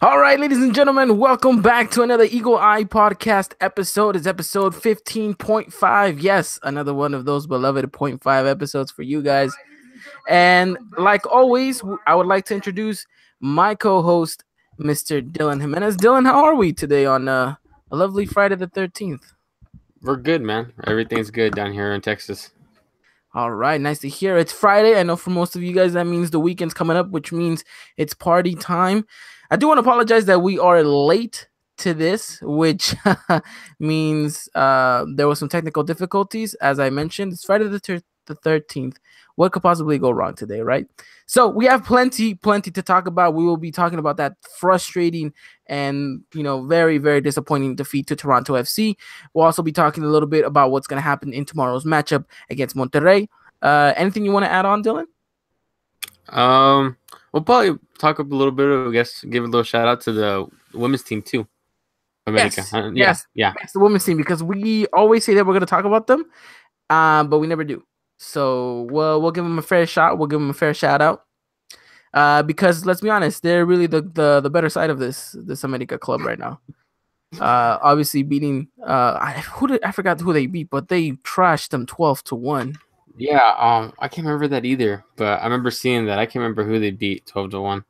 All right, ladies and gentlemen, welcome back to another Eagle Eye podcast episode. It's episode 15.5. Yes, another one of those beloved point 0.5 episodes for you guys. And like always, I would like to introduce my co-host, Mr. Dylan Jimenez. Dylan, how are we today on a lovely Friday the 13th? We're good, man. Everything's good down here in Texas. All right, nice to hear. It's Friday. I know for most of you guys that means the weekend's coming up, which means it's party time. I do want to apologize that we are late to this, which means there was some technical difficulties. As I mentioned, it's Friday the 13th. What could possibly go wrong today, right? So we have plenty to talk about. We will be talking about that frustrating and, very, very disappointing defeat to Toronto FC. We'll also be talking a little bit about what's going to happen in tomorrow's matchup against Monterrey. Anything you want to add on, Dylan? We'll probably talk a little bit. I guess give a little shout out to the women's team too. America. Yes, the women's team, because we always say that we're going to talk about them, but we never do. So we'll give them a fair shot. We'll give them a fair shout out. Because let's be honest, they're really the better side of this America club right now. Obviously beating I forgot who they beat, but they trashed them 12-1. Yeah, I can't remember that either, but I remember seeing that. I can't remember who they beat 12-1.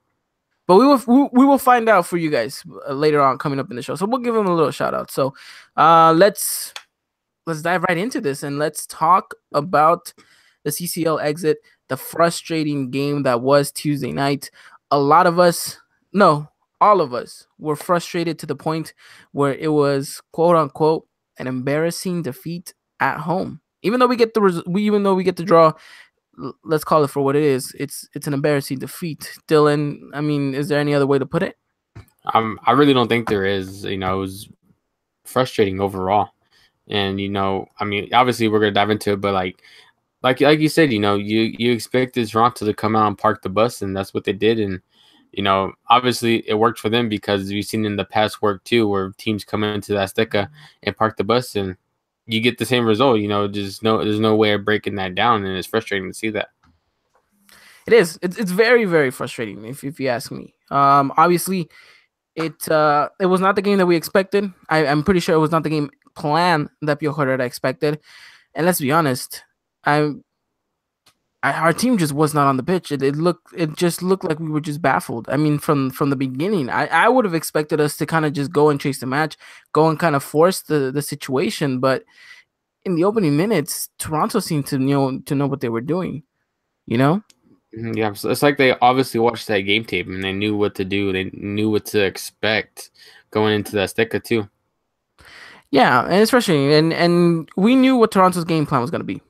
But we will find out for you guys later on coming up in the show. So we'll give them a little shout out. So let's dive right into this and let's talk about the CCL exit, the frustrating game that was Tuesday night. All of us were frustrated to the point where it was quote unquote an embarrassing defeat at home. Even though we get the draw, let's call it for what it is. It's an embarrassing defeat. Dylan, I mean, is there any other way to put it? I really don't think there is. It was frustrating overall. And I mean, obviously we're gonna dive into it, but like you said, you expected Toronto to come out and park the bus, and that's what they did. And obviously it worked for them because we've seen in the past work too, where teams come into the Azteca and park the bus, and you get the same result. There's no way of breaking that down, and it's frustrating to see that. It is. It's very, very frustrating if you ask me. Obviously, it was not the game that we expected. I'm pretty sure it was not the game plan that Pio Herrera expected. And let's be honest, our team just was not on the pitch. It just looked like we were just baffled. I mean, from the beginning, I would have expected us to kind of just go and chase the match, go and kind of force the situation. But in the opening minutes, Toronto seemed to know what they were doing. Yeah, it's like they obviously watched that game tape and they knew what to do. They knew what to expect going into the Azteca too. Yeah, and it's frustrating. And we knew what Toronto's game plan was going to be.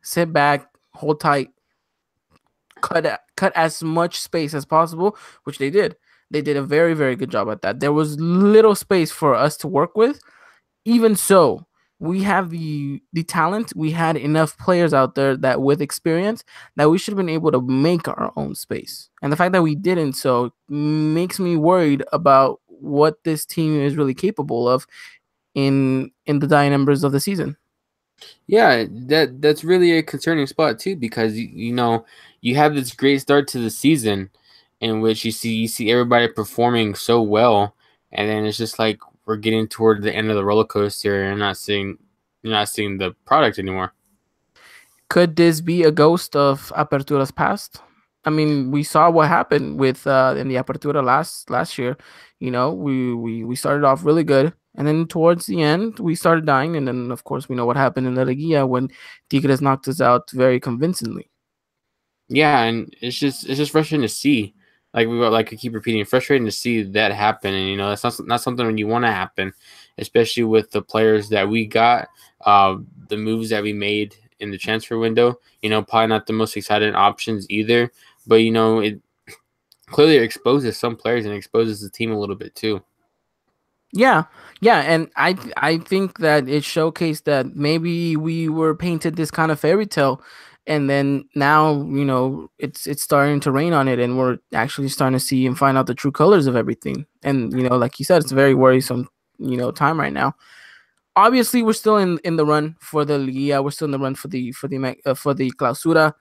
Sit back, hold tight, cut as much space as possible, which they did. They did a very, very good job at that. There was little space for us to work with. Even so, we have the talent. We had enough players out there that with experience that we should have been able to make our own space. And the fact that we didn't so makes me worried about what this team is really capable of in the dying embers of the season. Yeah, that's really a concerning spot too, because you have this great start to the season in which you see everybody performing so well, and then it's just like we're getting toward the end of the roller coaster and you're not seeing the product anymore. Could this be a ghost of Apertura's past? I mean, we saw what happened with in the Apertura last year. We started off really good, and then towards the end we started dying, and then of course we know what happened in the Liga when Tigres knocked us out very convincingly. Yeah, and it's just frustrating to see. Like I keep repeating, frustrating to see that happen, and that's not something you want to happen, especially with the players that we got, the moves that we made in the transfer window. Probably not the most exciting options either, but it clearly exposes some players and exposes the team a little bit too. Yeah, and I think that it showcased that maybe we were painted this kind of fairy tale, and then now it's starting to rain on it, and we're actually starting to see and find out the true colors of everything. And like you said, it's a very worrisome time right now. Obviously, we're still in the run for the Liga. We're still in the run for the Clausura.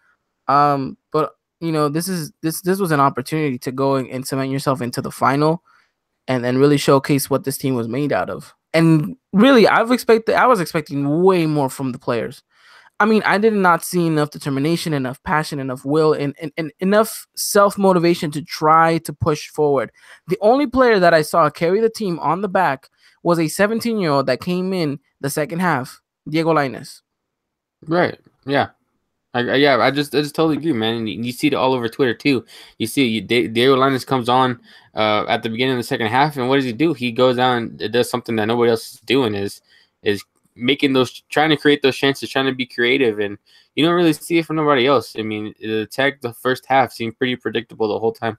But this was an opportunity to go and cement yourself into the final. and really showcase what this team was made out of. And really, I was expecting way more from the players. I mean, I did not see enough determination, enough passion, enough will, and enough self motivation to try to push forward. The only player that I saw carry the team on the back was a 17-year-old that came in the second half, Diego Lainez. Right. Yeah. Yeah, I just totally agree, man. And you see it all over Twitter too. You see, Diego Lainez comes on at the beginning of the second half, and what does he do? He goes down and does something that nobody else is doing. Is making trying to create those chances, trying to be creative, and you don't really see it from nobody else. I mean, the attack the first half seemed pretty predictable the whole time.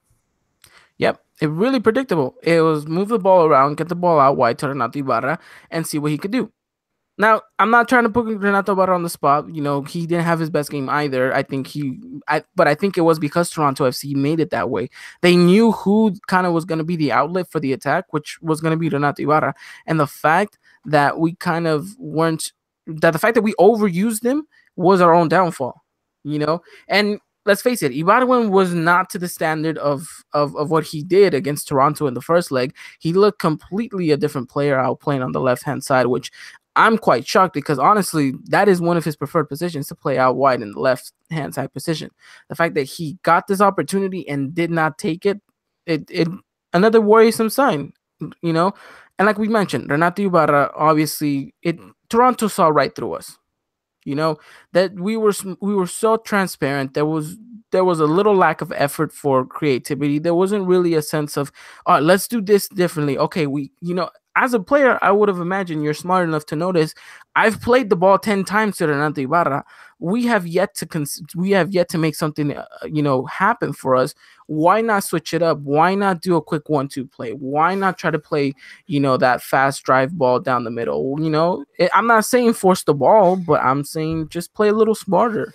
Yep, it really predictable. It was move the ball around, get the ball out wide to Renato Ibarra, and see what he could do. Now, I'm not trying to put Renato Ibarra on the spot. You know, he didn't have his best game either. But I think it was because Toronto FC made it that way. They knew who kind of was going to be the outlet for the attack, which was going to be Renato Ibarra. And the fact that we kind of weren't, that the fact that we overused him was our own downfall, you know? And let's face it, Ibarra was not to the standard of what he did against Toronto in the first leg. He looked completely a different player out playing on the left-hand side, which I'm quite shocked because honestly, that is one of his preferred positions, to play out wide in the left hand side position. The fact that he got this opportunity and did not take it, it another worrisome sign, you know. And like we mentioned, Renato Ibarra, obviously, Toronto saw right through us. You know that we were so transparent. There was a little lack of effort for creativity. There wasn't really a sense of, all right, let's do this differently. Okay, as a player, I would have imagined you're smart enough to notice. I've played the ball 10 times to Renato Ibarra. We have yet to make something happen for us. Why not switch it up? Why not do a quick 1-2 play? Why not try to play that fast drive ball down the middle? I'm not saying force the ball, but I'm saying just play a little smarter.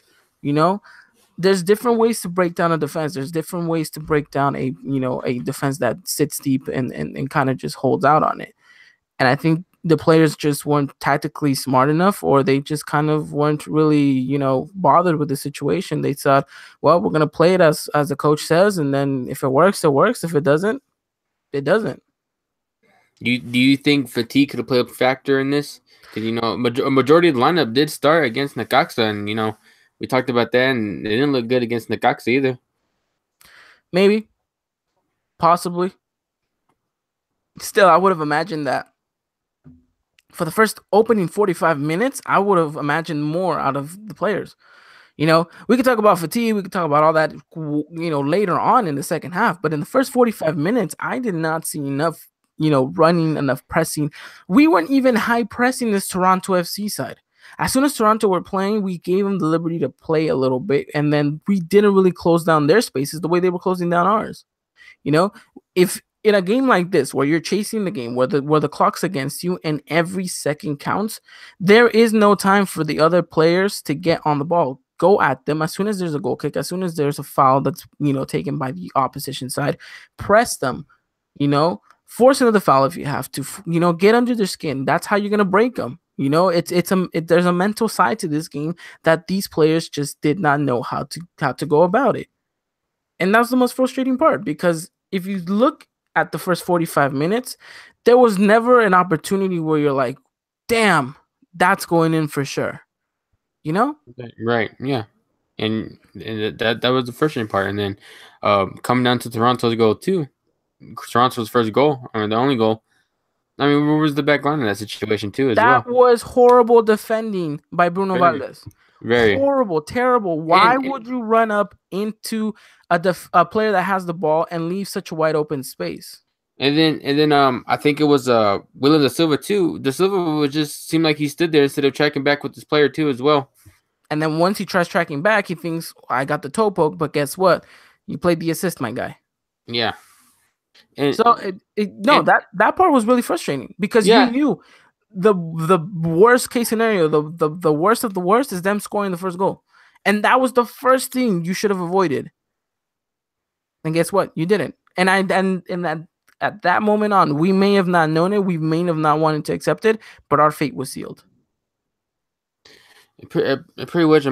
There's different ways to break down a defense. There's different ways to break down a defense that sits deep and kind of just holds out on it. And I think the players just weren't tactically smart enough, or they just kind of weren't really, bothered with the situation. They thought, well, we're gonna play it as the coach says, and then if it works, it works. If it doesn't, it doesn't. Do you think fatigue could have played a factor in this? Because a majority of the lineup did start against Necaxa, and we talked about that, and it didn't look good against Necaxa either. Maybe, possibly. Still, I would have imagined that for the first opening 45 minutes, I would have imagined more out of the players. We could talk about fatigue. We could talk about all that, later on in the second half. But in the first 45 minutes, I did not see enough, running, enough pressing. We weren't even high pressing this Toronto FC side. As soon as Toronto were playing, we gave them the liberty to play a little bit. And then we didn't really close down their spaces the way they were closing down ours. If in a game like this, where you're chasing the game, where the clock's against you and every second counts, there is no time for the other players to get on the ball. Go at them as soon as there's a goal kick, as soon as there's a foul that's taken by the opposition side. Press them, force another foul if you have to. Get under their skin. That's how you're gonna break them. There's a mental side to this game that these players just did not know how to go about it, and that's the most frustrating part, because if you look at the first 45 minutes, there was never an opportunity where you're like, damn, that's going in for sure. Right, yeah. And that was the frustrating part. And then coming down to Toronto's goal too. Toronto's first goal, the only goal. Where was the back line in that situation too That was horrible defending by Bruno Valdez. Very horrible, terrible. Why would you run up into a player that has the ball and leave such a wide open space? And then I think it was William Da Silva too. Da Silva would just seem like he stood there instead of tracking back with this player too as well. And then once he tries tracking back, he thinks, I got the toe poke, but guess what? You played the assist, my guy. Yeah. And so that part was really frustrating, because you knew the worst case scenario, the worst of the worst is them scoring the first goal. And that was the first thing you should have avoided. And guess what? You didn't. And at that moment on, we may have not known it, we may have not wanted to accept it, but our fate was sealed. Pretty much,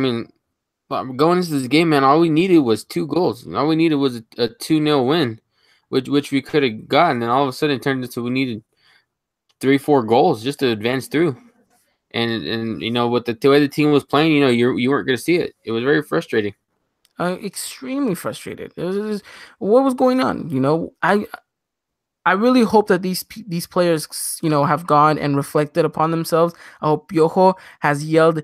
going into this game, man, all we needed was 2 goals. All we needed was a 2-0 win. which we could have gotten, and all of a sudden it turned into we needed 3-4 goals just to advance through. And with the way the team was playing, you weren't going to see it. It was very frustrating. Extremely frustrated. What was going on? I really hope that these players, have gone and reflected upon themselves. I hope Piojo has yelled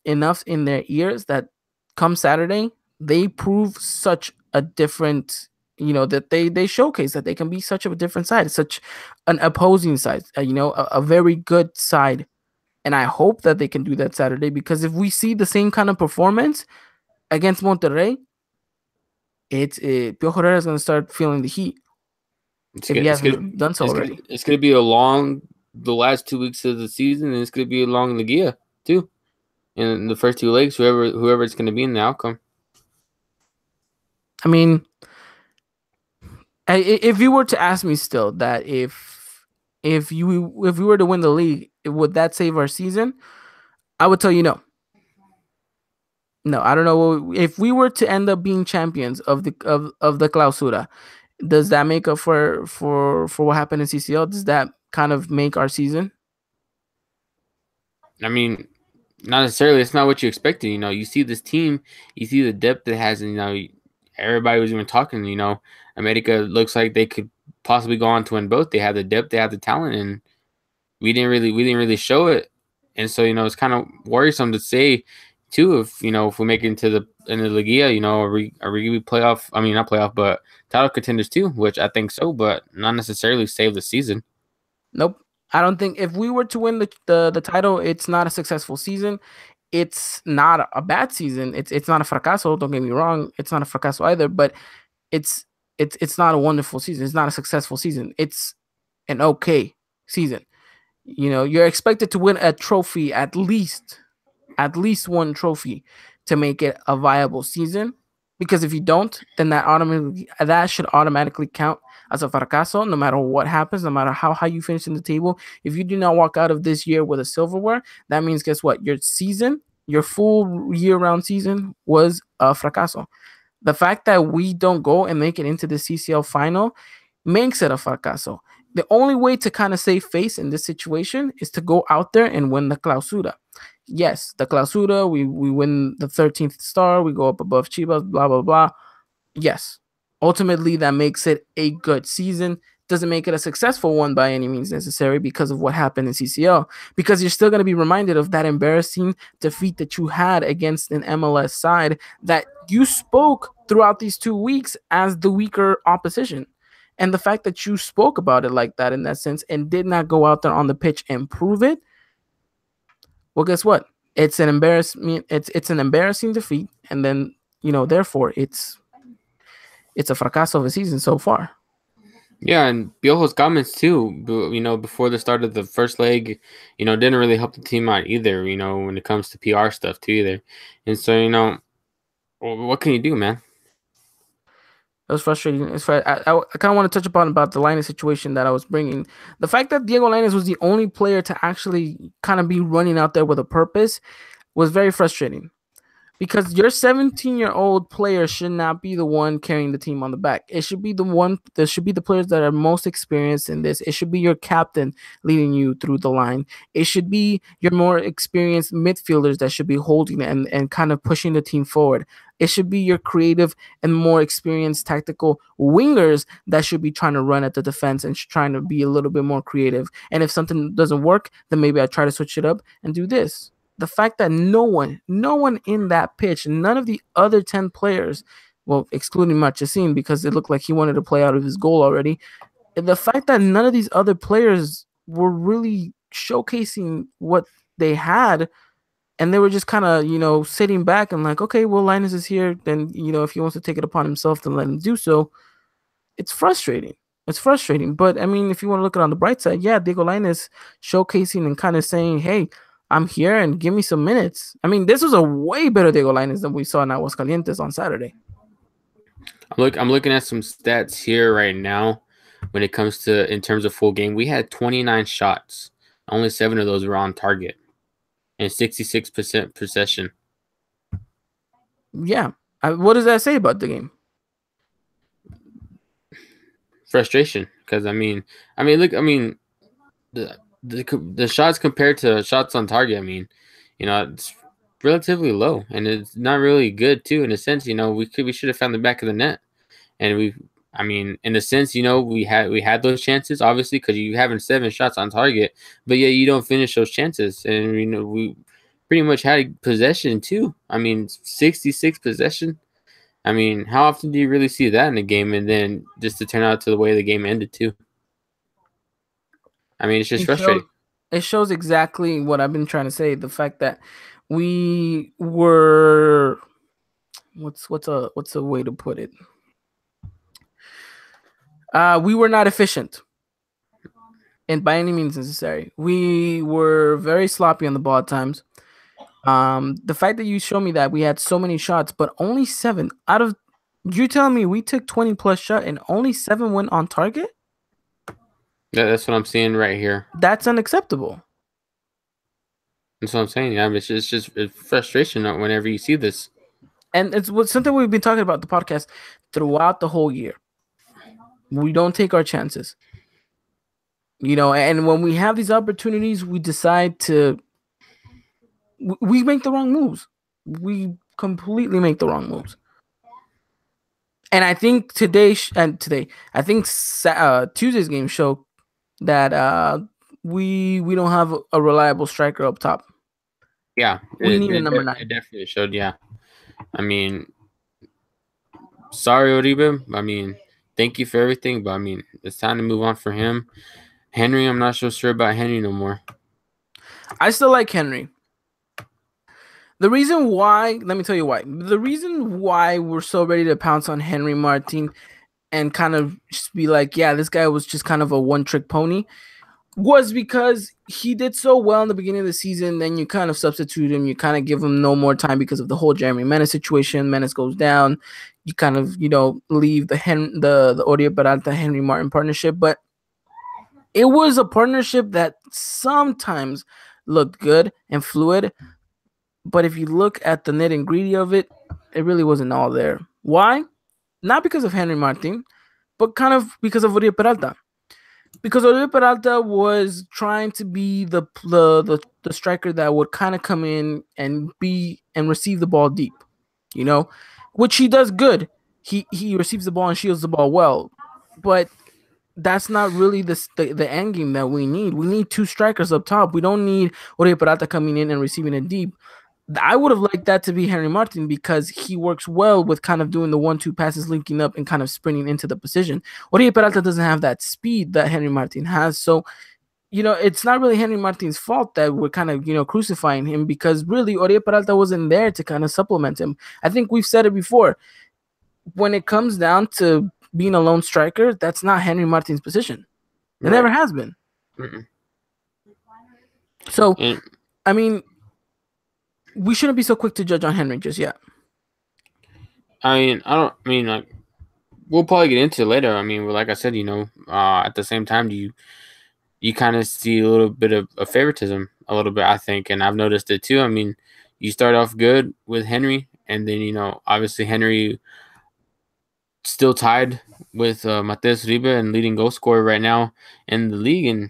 enough in their ears that come Saturday, they prove such a different, that they showcase that they can be such a different side, such an opposing side, a very good side. And I hope that they can do that Saturday, because if we see the same kind of performance against Monterrey, Piojo Herrera is going to start feeling the heat if he hasn't done so already. It's gonna be along the last 2 weeks of the season, and it's gonna be along Liga too. In the first two legs, whoever it's gonna be in the outcome. I mean, if you were to ask me still that if we were to win the league, would that save our season? I would tell you no. No, I don't know. If we were to end up being champions of the Clausura, does that make up for what happened in CCL? Does that kind of make our season? I mean, not necessarily. It's not what you expected. You see this team, you see the depth it has, and everybody was even talking. America looks like they could possibly go on to win both. They have the depth, they have the talent, and we didn't really show it. And so it's kind of worrisome to say too, if we make it into the Liga, are we playoff? I mean, not playoff, but title contenders too, which I think so, but not necessarily save the season. Nope. I don't think if we were to win the title, it's not a successful season. It's not a bad season. It's not a fracaso. Don't get me wrong. It's not a fracaso either, but it's not a wonderful season. It's not a successful season. It's an okay season. You're expected to win a trophy, at least one trophy, to make it a viable season. Because if you don't, then that should automatically count as a fracaso, no matter what happens, no matter how high you finish in the table. If you do not walk out of this year with a silverware, that means, guess what? Your full year-round season was a fracaso. The fact that we don't go and make it into the CCL final makes it a fracaso. The only way to kind of save face in this situation is to go out there and win the Clausura. Yes, the Clausura, we win the 13th star, we go up above Chivas, blah, blah, blah. Yes, ultimately that makes it a good season. Doesn't make it a successful one by any means necessary because of what happened in CCL, because you're still going to be reminded of that embarrassing defeat that you had against an MLS side that you spoke throughout these 2 weeks as the weaker opposition. And the fact that you spoke about it like that in that sense and did not go out there on the pitch and prove it, well, guess what? It's an embarrassment. It's an embarrassing defeat, and then therefore it's a fracaso of a season so far. Yeah, and Piojo's comments too, before the start of the first leg, didn't really help the team out either, when it comes to PR stuff too either. And so, what can you do, man? It was frustrating. I kind of want to touch upon about the Linus situation that I was bringing. The fact that Diego Linus was the only player to actually kind of be running out there with a purpose was very frustrating. Because your 17-year-old player should not be the one carrying the team on the back. It should be the players that are most experienced in this. It should be your captain leading you through the line. It should be your more experienced midfielders that should be holding and kind of pushing the team forward. It should be your creative and more experienced tactical wingers that should be trying to run at the defense and trying to be a little bit more creative. And if something doesn't work, then maybe I try to switch it up and do this. The fact that no one in that pitch, none of the other 10 players, well, excluding Marchesín because it looked like he wanted to play out of his goal already. The fact that none of these other players were really showcasing what they had, and they were just kind of, sitting back and like, okay, well, Linus is here. Then, if he wants to take it upon himself, then let him do so. It's frustrating. It's frustrating. But, I mean, if you want to look at it on the bright side, yeah, Diego Linus showcasing and kind of saying, hey, I'm here and give me some minutes. I mean, this was a way better Diego Linus than we saw in Aguascalientes on Saturday. I'm looking at some stats here right now when it comes to in terms of full game. We had 29 shots. Only 7 of those were on target. And 66% possession. Yeah. What does that say about the game? frustration because look, the shots compared to shots on target, it's relatively low and it's not really good too in a sense. We should have found the back of the net, and in a sense, we had those chances obviously because you having 7 shots on target, but yeah, you don't finish those chances, and we pretty much had possession too. 66 possession. How often do you really see that in a game, and then just to turn out to the way the game ended too? It's just frustrating. It shows exactly what I've been trying to say. The fact that we were what's a way to put it? We were not efficient, and by any means necessary. We were very sloppy on the ball at times. The fact that you show me that we had so many shots, but only 7 out of, you're telling me we took 20 plus shot and only 7 went on target? That's what I'm seeing right here. That's unacceptable. That's what I'm saying. It's just frustration whenever you see this. And it's something we've been talking about the podcast throughout the whole year. We don't take our chances. And when we have these opportunities, we decide to we make the wrong moves. We completely make the wrong moves. And I think Tuesday's game show that we don't have a reliable striker up top. Yeah, we need a number 9. It definitely showed. Yeah, sorry, Uribe. Thank you for everything, but it's time to move on for him. Henry, I'm not so sure about Henry no more. I still like Henry. The reason why, let me tell you why. The reason why we're so ready to pounce on Henry Martin and kind of just be like, yeah, this guy was just kind of a one-trick pony, was because he did so well in the beginning of the season. Then you kind of substitute him. You kind of give him no more time because of the whole Jeremy Menace situation. Menace goes down. You kind of, leave the Oribe Peralta Henry Martin partnership. But it was a partnership that sometimes looked good and fluid. But if you look at the nitty-gritty of it, it really wasn't all there. Why? Not because of Henry Martin, but kind of because of Oribe Peralta. Because Oribe Peralta was trying to be the striker that would kind of come in and receive the ball deep, which he does good. He receives the ball and shields the ball well, but that's not really the end game that we need. We need 2 strikers up top. We don't need Oribe Peralta coming in and receiving it deep. I would have liked that to be Henry Martin because he works well with kind of doing the 1-2 passes, linking up and kind of sprinting into the position. Oribe Peralta doesn't have that speed that Henry Martin has. So, it's not really Henry Martin's fault that we're kind of, crucifying him because really Oribe Peralta wasn't there to kind of supplement him. I think we've said it before. When it comes down to being a lone striker, that's not Henry Martin's position. It never has been. Mm-mm. So, we shouldn't be so quick to judge on Henry just yet. We'll probably get into it later. Like I said, at the same time, you kind of see a little bit of a favoritism, a little bit, I think, and I've noticed it too. You start off good with Henry, and then, obviously Henry still tied with Mateus Uribe and leading goal scorer right now in the league, and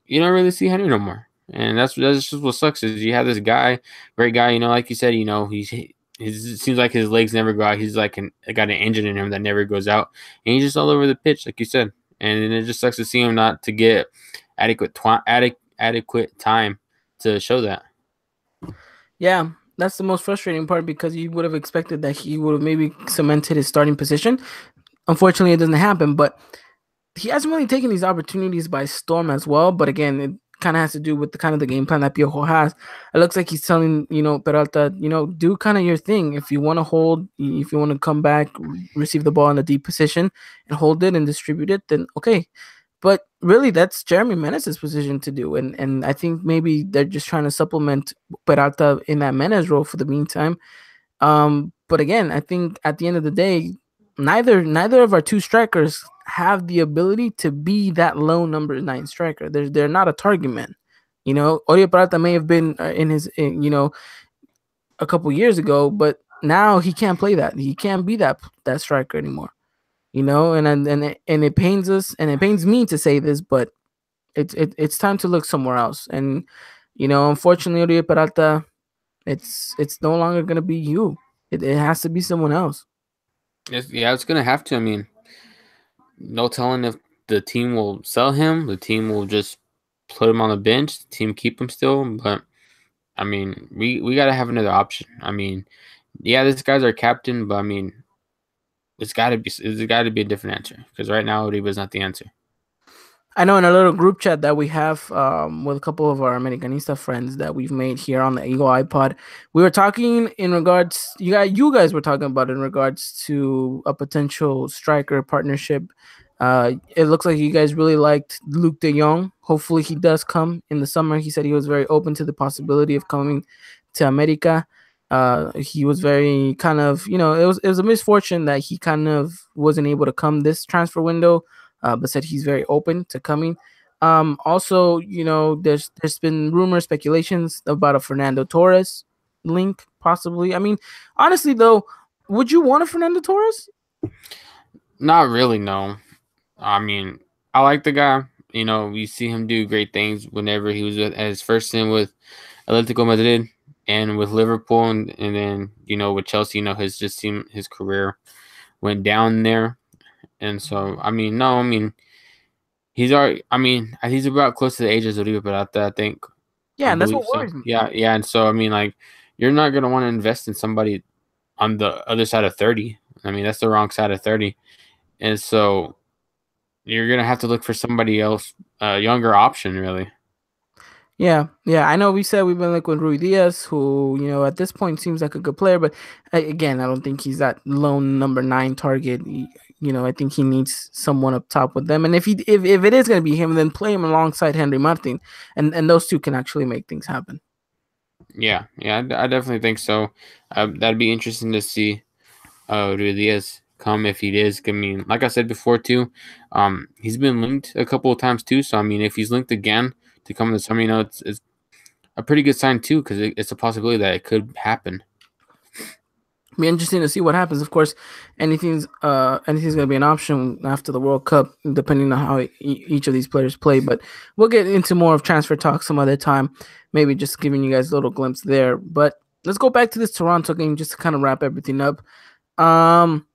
you don't really see Henry no more. And that's just what sucks is you have this guy, great guy, like you said, it seems like his legs never go out. He's like got an engine in him that never goes out, and he's just all over the pitch, like you said. And it just sucks to see him not to get adequate time to show that. Yeah, that's the most frustrating part because you would have expected that he would have maybe cemented his starting position. Unfortunately, it doesn't happen, but he hasn't really taken these opportunities by storm as well. But again, it kind of has to do with the game plan that Piojo has. It looks like he's telling, Peralta, do kind of your thing. If you want to hold, if you want to come back, receive the ball in a deep position and hold it and distribute it, then okay. But really, that's Jeremy Menace's position to do. And I think maybe they're just trying to supplement Peralta in that Menez role for the meantime. But again, I think at the end of the day, neither of our 2 strikers have the ability to be that low number 9 striker. They're not a target man. Oribe Peralta may have been a couple years ago, but now he can't play that. He can't be that striker anymore. And it pains us, and it pains me to say this, but it's time to look somewhere else. And unfortunately, Uribe Peralta, it's no longer gonna be you. It has to be someone else. It's gonna have to. I mean, no telling if the team will sell him. The team will just put him on the bench. The team keep him still, but I mean, we gotta have another option. I mean, yeah, this guy's our captain, but I mean, it's got to be a different answer because right now Uribe is not the answer. I know in a little group chat that we have with a couple of our Americanista friends that we've made here on the Eagle iPod, we were talking in regards. You guys were talking about in regards to a potential striker partnership. It looks like you guys really liked Luke De Jong. Hopefully, he does come in the summer. He said he was very open to the possibility of coming to America. He was very kind of, it was a misfortune that he kind of wasn't able to come this transfer window, but said he's very open to coming. Also, there's been rumors, speculations about a Fernando Torres link, possibly. I mean, honestly though, would you want a Fernando Torres? Not really, no. I mean, I like the guy. We see him do great things whenever he was at his first stint with Atletico Madrid and with Liverpool, and then with Chelsea. His just seemed his career went down there, and so I mean, no, I mean he's already. I mean, he's about close to the age of Zuriba, but I think I Yeah, and that's believe what so. worries me. Yeah, yeah, and so I mean, like you're not gonna want to invest in somebody on the other side of 30. I mean, that's the wrong side of 30, and so you're gonna have to look for somebody else, a younger option, really. Yeah, yeah. I know we said we've been like with Rui Diaz, who at this point seems like a good player, but again, I don't think he's that lone number 9 target. I think he needs someone up top with them, and if it is going to be him, then play him alongside Henry Martin, and those two can actually make things happen. Yeah, yeah, I definitely think so. That'd be interesting to see Rui Diaz come if he is. I mean, like I said before too, he's been linked a couple of times too. So I mean, if he's linked again to come this summer, it's a pretty good sign too because it's a possibility that it could happen. Be interesting to see what happens. Of course, anything's going to be an option after the World Cup, depending on how each of these players play. But we'll get into more of transfer talk some other time. Maybe just giving you guys a little glimpse there. But let's go back to this Toronto game just to kind of wrap everything up. Um,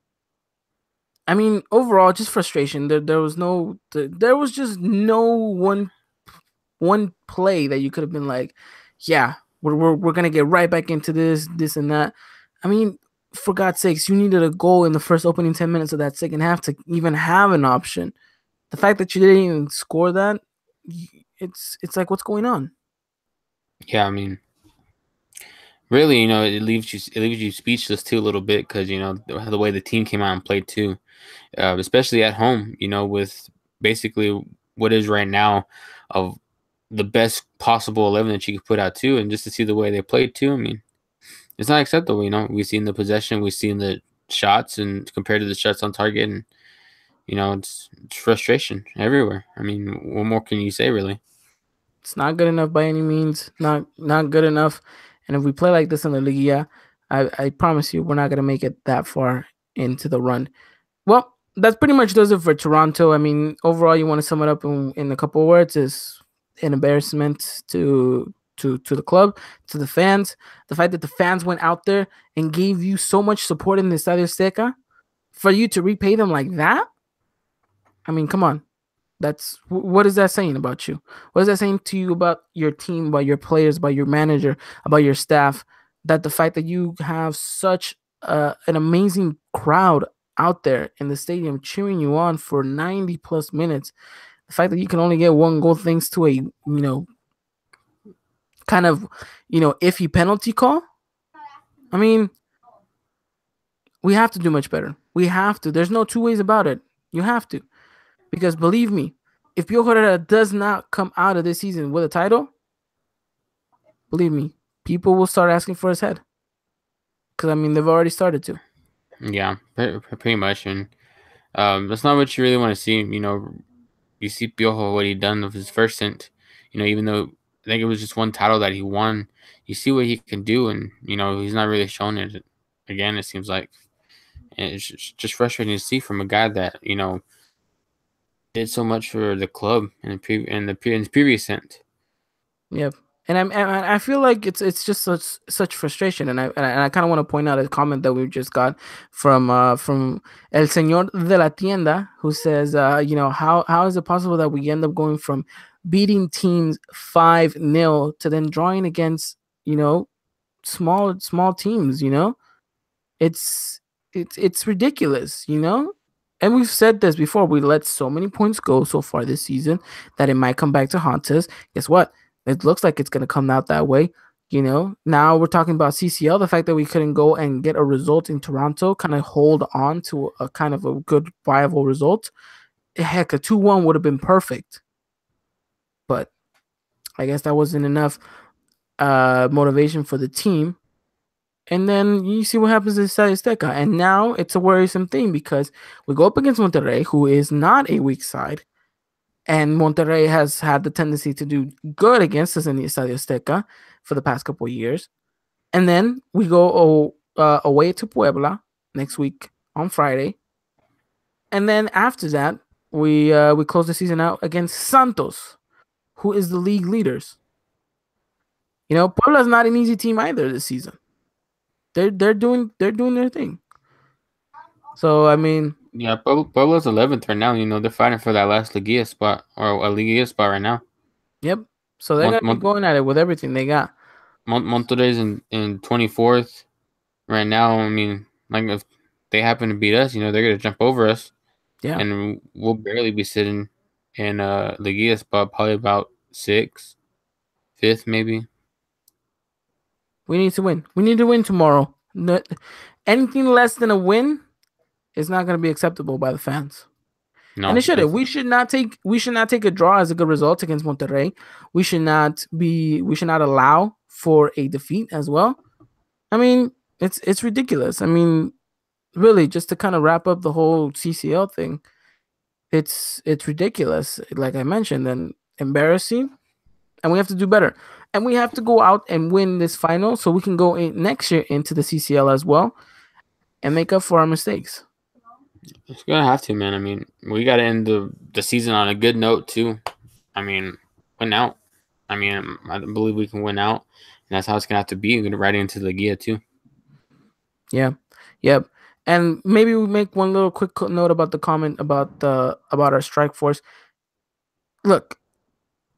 I mean, overall, just frustration. There was just no one play that you could have been like, yeah, we're gonna get right back into this and that. I mean, for God's sakes, you needed a goal in the first opening 10 minutes of that second half to even have an option. The fact that you didn't even score that, it's like, what's going on? Yeah, I mean, really, it leaves you speechless too a little bit because the way the team came out and played too, especially at home. With basically what is right now of the best possible 11 that you could put out too, and just to see the way they played too. I mean, it's not acceptable. We've seen the possession, we've seen the shots, and compared to the shots on target, and it's frustration everywhere. I mean, what more can you say, really? It's not good enough by any means. Not good enough. And if we play like this in the Liga, I promise you, we're not gonna make it that far into the run. Well, that pretty much does it for Toronto. I mean, overall, you want to sum it up in a couple of words: is an embarrassment to the club, to the fans. The fact that the fans went out there and gave you so much support in the Estadio Azteca, for you to repay them like that. I mean, come on. What is that saying about you? What is that saying to you about your team, about your players, about your manager, about your staff? That the fact that you have such an amazing crowd out there in the stadium cheering you on for 90 plus minutes, the fact that you can only get one goal thanks to a kind of iffy penalty call. I mean, we have to do much better. We have to. There's no two ways about it. You have to. Because believe me, if Pio Herrera does not come out of this season with a title, believe me, people will start asking for his head. Because, I mean, they've already started to. Yeah, pretty much. And that's not what you really want to see. You see Piojo, what he done with his first stint. Even though I think it was just one title that he won, you see what he can do, and he's not really shown it again. It seems like, and it's just frustrating to see from a guy that did so much for the club in the previous stint. Yep. And I feel like it's just such frustration, and I kind of want to point out a comment that we just got from El Señor de la Tienda, who says, how is it possible that we end up going from beating teams 5-0 to then drawing against small teams, it's it's ridiculous, And we've said this before. We let so many points go so far this season that it might come back to haunt us. Guess what? It looks like it's gonna come out that way. Now we're talking about CCL. The fact that we couldn't go and get a result in Toronto, kind of hold on to a kind of a good viable result. Heck, a 2-1 would have been perfect. But I guess that wasn't enough motivation for the team. And then you see what happens in Estadio Azteca. And now it's a worrisome thing because we go up against Monterrey, who is not a weak side. And Monterrey has had the tendency to do good against us in the Estadio Azteca for the past couple of years. And then we go away to Puebla next week on Friday. And then after that, we close the season out against Santos, who is the league leaders. Puebla's not an easy team either this season. They're doing their thing. So I mean, yeah, Puebla's 11th right now. They're fighting for that last Liga spot or a Liga spot right now. Yep. So they're gonna be going at it with everything they got. Monterrey's in 24th right now. I mean, like if they happen to beat us, they're gonna jump over us. Yeah. And we'll barely be sitting in Liga spot, probably about 6th, 5th, maybe. We need to win. We need to win tomorrow. Anything less than a win is not going to be acceptable by the fans. No, and it shouldn't. We should not take a draw as a good result against Monterrey. We should not allow for a defeat as well. I mean, it's ridiculous. I mean, really, just to kind of wrap up the whole CCL thing, it's ridiculous. Like I mentioned, and embarrassing. And we have to do better. And we have to go out and win this final so we can go next year into the CCL as well and make up for our mistakes. It's going to have to, man. I mean, we got to end the season on a good note, too. I mean, win out. I mean, I believe we can win out. And that's how it's going to have to be right into the Liga, too. Yeah. Yep. And maybe we make one little quick note about the comment about our strike force. Look,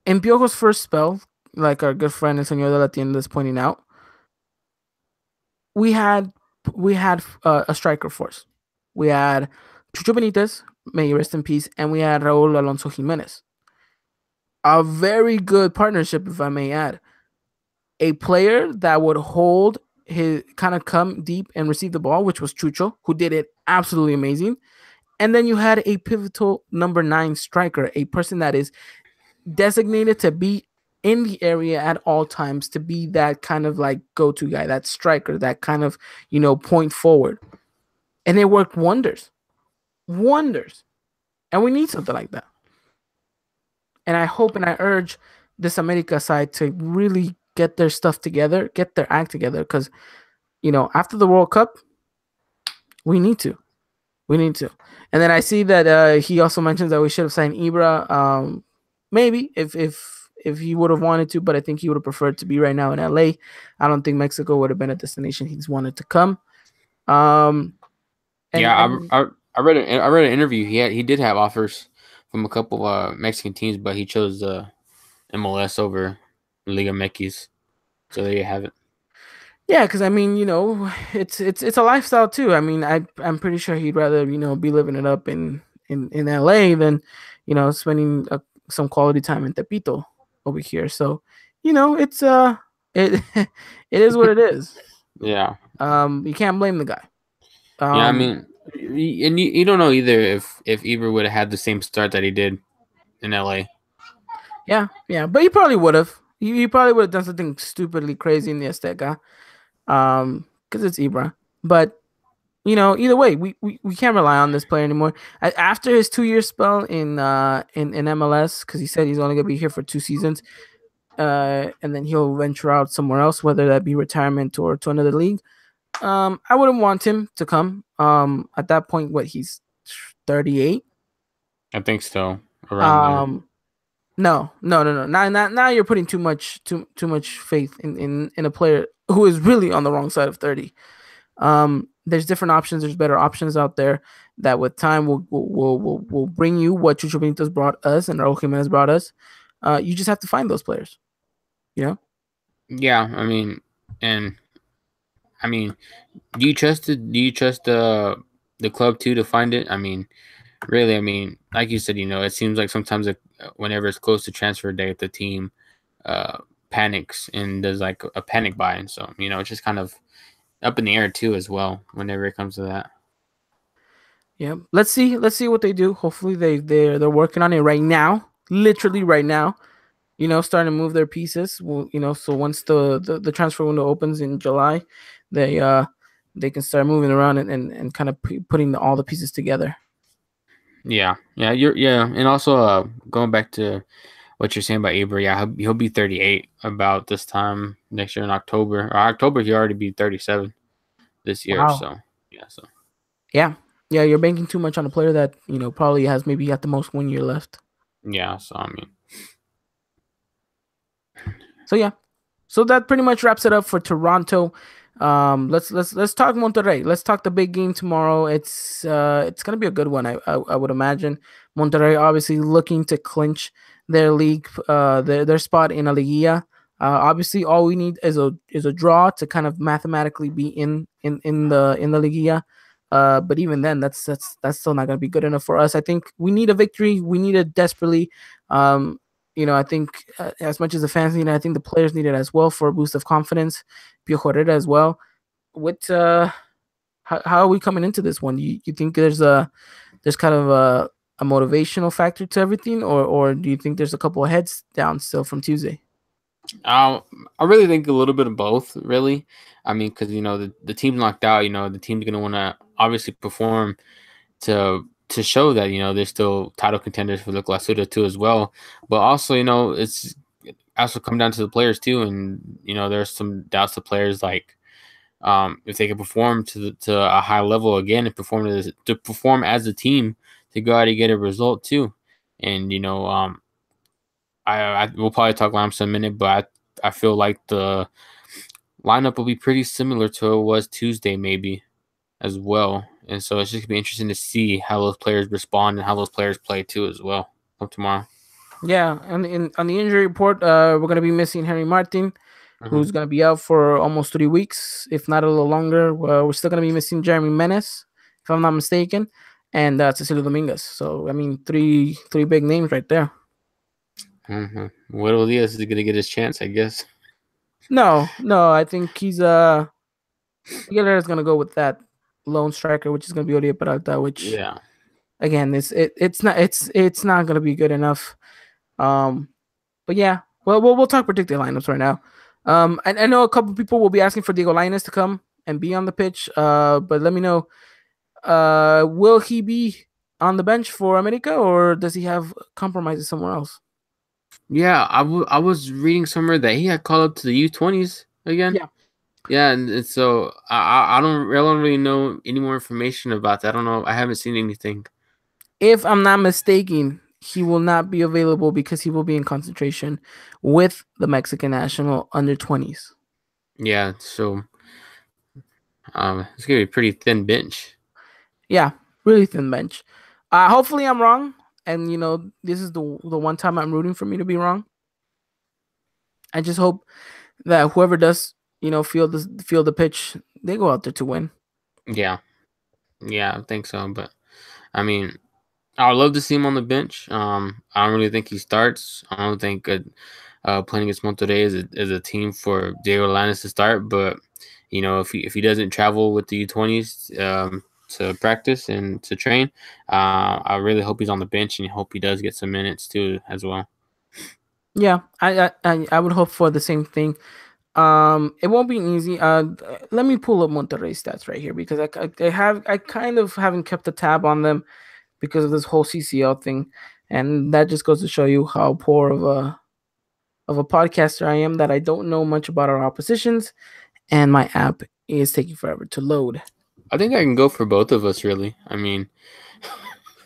in Piojo's first spell, like our good friend El Señor de la Tienda is pointing out, we had a striker force. We had Chucho Benitez, may he rest in peace, and we had Raúl Alonso Jiménez. A very good partnership, if I may add. A player that would hold his kind of come deep and receive the ball, which was Chucho, who did it absolutely amazing. And then you had a pivotal number 9 striker, a person that is designated to be in the area at all times, to be that kind of like go-to guy, that striker, that kind of, point forward. And it worked wonders. And we need something like that. And I hope and I urge this America side to really get their stuff together, get their act together, because, after the World Cup, we need to. And then I see that he also mentions that we should have signed Ibra. Maybe if he would have wanted to, but I think he would have preferred to be right now in LA. I don't think Mexico would have been a destination he's wanted to come. I read an interview. He did have offers from a couple Mexican teams, but he chose MLS over Liga MX. So there you have it. Yeah, because I mean, it's a lifestyle too. I mean, I'm pretty sure he'd rather be living it up in LA than spending some quality time in Tepito over here. So it's it it is what it is. Yeah. You can't blame the guy. Yeah, I mean, and you don't know either if Ibra would have had the same start that he did in LA. Yeah, but he probably would have. He probably would have done something stupidly crazy in the Azteca, because it's Ibra. But either way, we can't rely on this player anymore. After his 2-year spell in MLS, because he said he's only gonna be here for 2 seasons, and then he'll venture out somewhere else, whether that be retirement or to another league. I wouldn't want him to come. At that point, what he's 38. I think so, around there. Um, no. Now you're putting too much faith in a player who is really on the wrong side of 30. There's different options. There's better options out there that with time will bring you what Chucho Benito's brought us and Raul Jimenez brought us. You just have to find those players. You know. Yeah, and I mean, do you trust the club too to find it? I mean, really, like you said, it seems like sometimes whenever it's close to transfer day, the team uh panics and does like a panic buy, and so it's just kind of up in the air too as well whenever it comes to that. Yeah. Let's see what they do. Hopefully they're working on it right now, literally right now. Starting to move their pieces. Well, so once the transfer window opens in July, they uh they can start moving around and kind of putting all the pieces together. Yeah, and also going back to what you're saying about Avery, yeah, he'll be 38 about this time next year in October. Or October, he'll already be 37 this year. Wow. So yeah, so Yeah. Yeah, you're banking too much on a player that, probably has maybe at the most 1 year left. yeah, so So yeah. So that pretty much wraps it up for Toronto. Let's talk Monterrey. Let's talk the big game tomorrow. It's gonna be a good one. I would imagine. Monterrey obviously looking to clinch their league, their spot in a Liga. Obviously, all we need is a draw to kind of mathematically be in the Liga. But even then, that's still not gonna be good enough for us. I think we need a victory. We need it desperately. Um, I think as much as the fans need it, I think the players need it as well for a boost of confidence. Pio Herrera as well. What? How are we coming into this one? You think there's kind of a motivational factor to everything, or do you think there's a couple of heads down still from Tuesday? I really think a little bit of both. Really, because the team's knocked out. The team's gonna want to obviously perform to show that they're still title contenders for the Clausura too as well. But also it's also come down to the players too, and there's some doubts to players like if they can perform to a high level again and perform as a team to go out and get a result too. And I we'll probably talk Lamps in a minute, but I feel like the lineup will be pretty similar to what it was Tuesday maybe as well. And so it's just gonna be interesting to see how those players respond and how those players play too as well come tomorrow. Yeah, and on the injury report, we're gonna be missing Henry Martin, Mm-hmm. who's gonna be out for almost 3 weeks, if not a little longer. We're still gonna be missing Jeremy Menes, if I'm not mistaken, and Cecilio Dominguez. So I mean, three big names right there. Mm-hmm. Widow Diaz is gonna get his chance, I guess. No, I think Aguilera is gonna go with that lone striker, which is gonna be Oribe Peralta, which Yeah. again it's not gonna be good enough. Um, but yeah, well we'll talk predicted lineups right now. I know a couple people will be asking for Diego Lainez to come and be on the pitch. But let me know. Will he be on the bench for America, or does he have compromises somewhere else? Yeah, I was reading somewhere that he had called up to the U20s again. Yeah. Yeah, and so I don't really know any more information about that. I don't know. I haven't seen anything. If I'm not mistaken, he will not be available because he will be in concentration with the Mexican national under 20s. Yeah, so it's gonna be a pretty thin bench. Yeah, really thin bench. Hopefully I'm wrong, and this is the one time I'm rooting for me to be wrong. I just hope that whoever does feel the pitch, they go out there to win. Yeah, yeah, I think so. But I mean, I would love to see him on the bench. I don't really think he starts. I don't think playing against Monterrey is a team for Diego Lainez to start. But if he doesn't travel with the U20s to practice and to train, I really hope he's on the bench and hope he does get some minutes too as well. Yeah, I would hope for the same thing. It won't be easy. Let me pull up Monterrey stats right here because I kind of haven't kept a tab on them because of this whole CCL thing, and that just goes to show you how poor of a podcaster I am, that I don't know much about our oppositions, and my app is taking forever to load. I think I can go for both of us, really. I mean,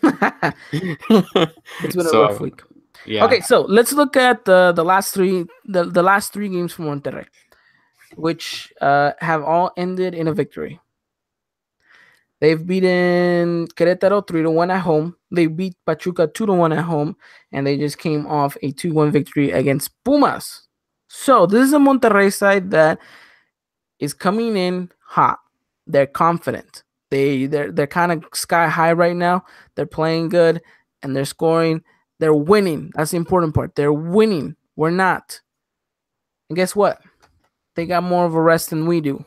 It's been a rough so week. yeah. Okay, so let's look at the last three games from Monterrey, which have all ended in a victory. They've beaten Querétaro 3-1 at home. They beat Pachuca 2-1 at home, and they just came off a 2-1 victory against Pumas. So this is a Monterrey side that is coming in hot. They're confident. They're kind of sky high right now. They're playing good and they're scoring. They're winning. That's the important part. They're winning. We're not. And guess what? They got more of a rest than we do.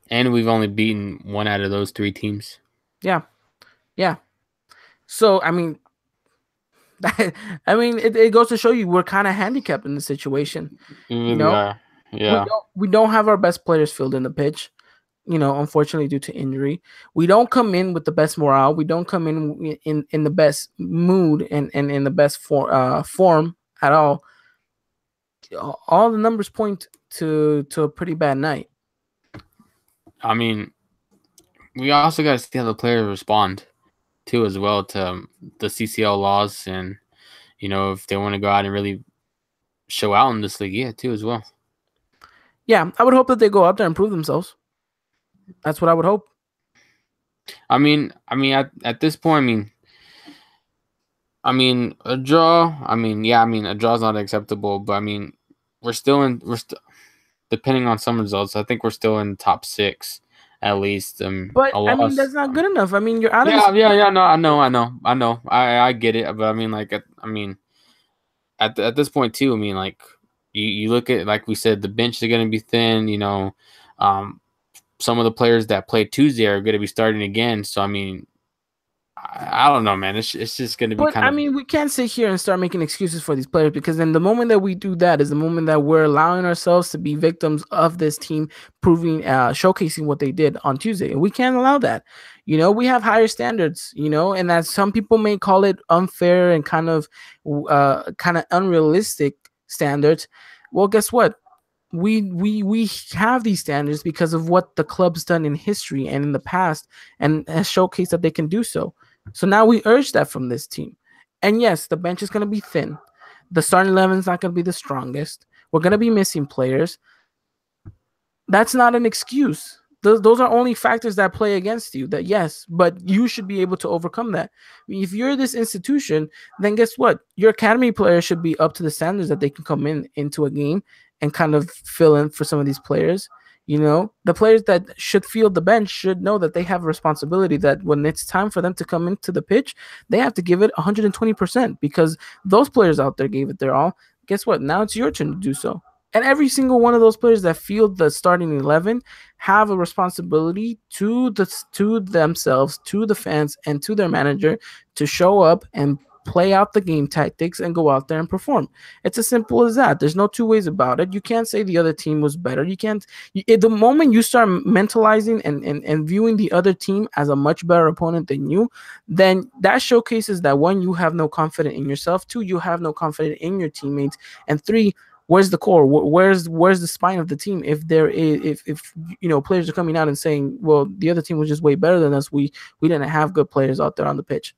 And we've only beaten one out of those three teams. Yeah. Yeah. So I mean, it goes to show you we're kind of handicapped in the situation. We You really know, are. Yeah. we don't have our best players filled in the pitch. Unfortunately, due to injury, we don't come in with the best morale. We don't come in the best mood and in the best form at all. All the numbers point to a pretty bad night. I mean, we also got to see how the players respond too, as well, to the CCL laws, and if they want to go out and really show out in this league, too, as well. Yeah, I would hope that they go out there and prove themselves. That's what I would hope. I mean, at this point, a draw. A draw is not acceptable, but we're still depending on some results. I think we're still in top 6 at least. But A loss, that's not good enough. You're out of yeah. No, I know. I get it, but at this point too. You look at, like we said, the bench is going to be thin. Some of the players that played Tuesday are going to be starting again. So I don't know, man. It's just going to be kind of. We can't sit here and start making excuses for these players, because then the moment that we do that is the moment that we're allowing ourselves to be victims of this team showcasing what they did on Tuesday. And we can't allow that. We have higher standards, and that some people may call it unfair and kind of unrealistic standards. Well, guess what? We have these standards because of what the club's done in history and in the past, and has showcased that they can do so. So now we urge that from this team. And yes, the bench is going to be thin. The starting 11 is not going to be the strongest. We're going to be missing players. That's not an excuse. Those are only factors that play against you. That yes, but you should be able to overcome that. If you're this institution, then guess what? Your academy players should be up to the standards that they can come into a game and kind of fill in for some of these players. The players that should field the bench should know that they have a responsibility, that when it's time for them to come into the pitch, they have to give it 120%, because those players out there gave it their all. Guess what? Now it's your turn to do so. And every single one of those players that field the starting 11 have a responsibility to themselves, to the fans, and to their manager to show up and play out the game tactics and go out there and perform. It's as simple as that. There's no two ways about it. You can't say the other team was better. You can't. The moment you start mentalizing and viewing the other team as a much better opponent than you, then that showcases that, one, you have no confidence in yourself. Two, you have no confidence in your teammates. And three, where's the core? Where's the spine of the team? If players are coming out and saying, well, the other team was just way better than us, we didn't have good players out there on the pitch.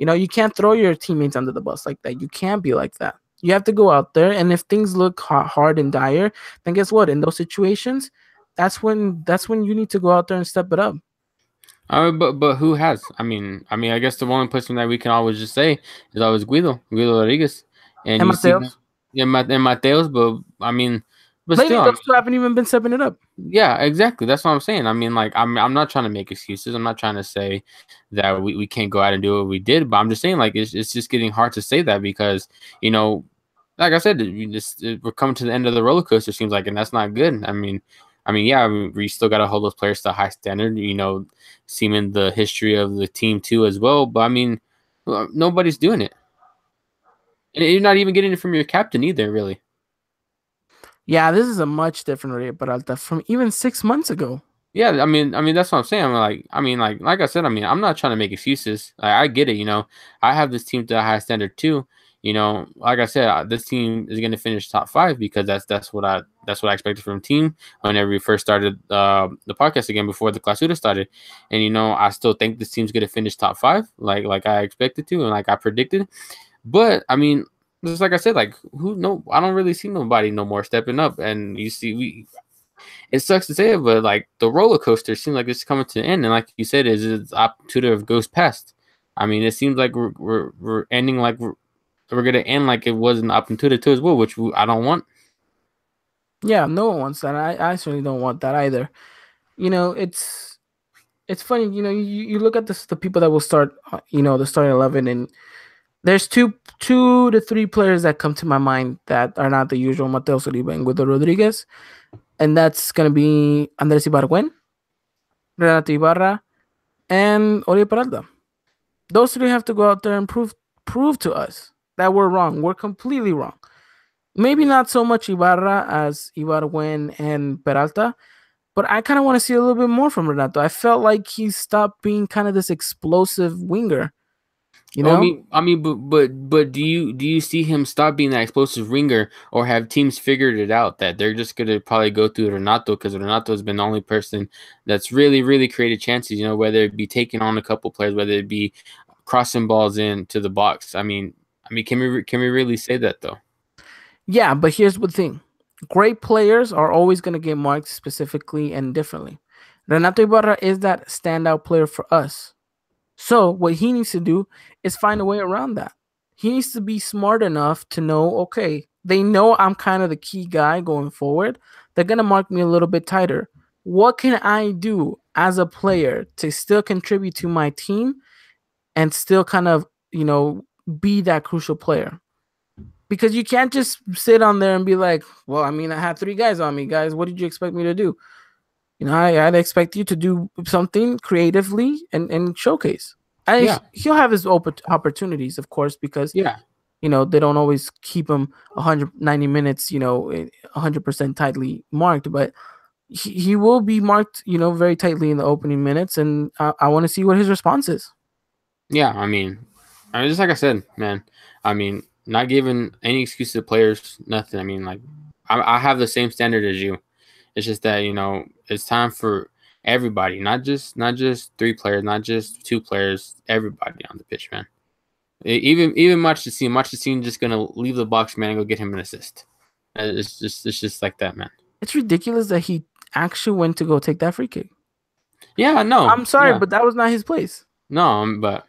You can't throw your teammates under the bus like that. You can't be like that. You have to go out there, and if things look hard and dire, then guess what? In those situations, that's when you need to go out there and step it up. But who has? I guess the one person that we can always just say is always Guido Rodriguez, and Mateos. And Mateos, but lately, still, those two haven't even been stepping it up. Yeah, exactly. That's what I'm saying. I'm not trying to make excuses. I'm not trying to say that we can't go out and do what we did, but I'm just saying, it's just getting hard to say that, because like I said, we're coming to the end of the roller coaster, seems like, and that's not good. We still got to hold those players to a high standard. Seeing the history of the team too as well, but nobody's doing it, and you're not even getting it from your captain either, really. Yeah, this is a much different Rio Peralta from even 6 months ago. Yeah, that's what I'm saying. Like I said, I'm not trying to make excuses. I get it. I have this team to a high standard too. like I said, this team is going to finish top 5 because that's what I expected from the team whenever we first started the podcast again before the Clausura started, and I still think this team's going to finish top 5 like I expected to and like I predicted. But I mean, just like I said, like I don't really see nobody no more stepping up, and you see it sucks to say it, but like the roller coaster seems like it's coming to an end, and like you said, it's opportunity of goes past. I mean, it seems like we're ending like we're gonna end like it was an opportunity to as well, which I don't want. Yeah, no one wants that. I certainly don't want that either. It's funny. You look at the people that will start. The starting 11, and there's two to three players that come to my mind that are not the usual Mateo Saliba and Guido Rodriguez, and that's gonna be Andres Ibargüen, Renato Ibarra, and Oribe Peralta. Those three have to go out there and prove to us that we're wrong. We're completely wrong. Maybe not so much Ibarra as Ibargüen and Peralta, but I kind of want to see a little bit more from Renato. I felt like he stopped being kind of this explosive winger. I mean, but do you see him stop being that explosive ringer, or have teams figured it out that they're just gonna probably go through Renato because Renato has been the only person that's really created chances. Whether it be taking on a couple players, whether it be crossing balls into the box. I mean, can we really say that though? Yeah, but here's the thing. Great players are always going to get marked specifically and differently. Renato Ibarra is that standout player for us. So what he needs to do is find a way around that. He needs to be smart enough to know, okay, they know I'm kind of the key guy going forward. They're going to mark me a little bit tighter. What can I do as a player to still contribute to my team and still kind of, be that crucial player? Because you can't just sit on there and be like, well, I mean, I had 3 guys on me, guys. What did you expect me to do? I'd expect you to do something creatively and showcase. Yeah, He'll have his opportunities, of course, because yeah, they don't always keep him 190 minutes, 100% tightly marked, but he will be marked, very tightly in the opening minutes, and I want to see what his response is. yeah. Just like I said, man. I mean, not giving any excuse to the players, nothing. I mean, like I have the same standard as you. It's just that it's time for everybody, not just 3 players, not just 2 players, everybody on the pitch, man. Even Marchesín just gonna leave the box, man, and go get him an assist. It's just like that, man. It's ridiculous that he actually went to go take that free kick. Yeah, no, I'm sorry, yeah. but that was not his place. No, but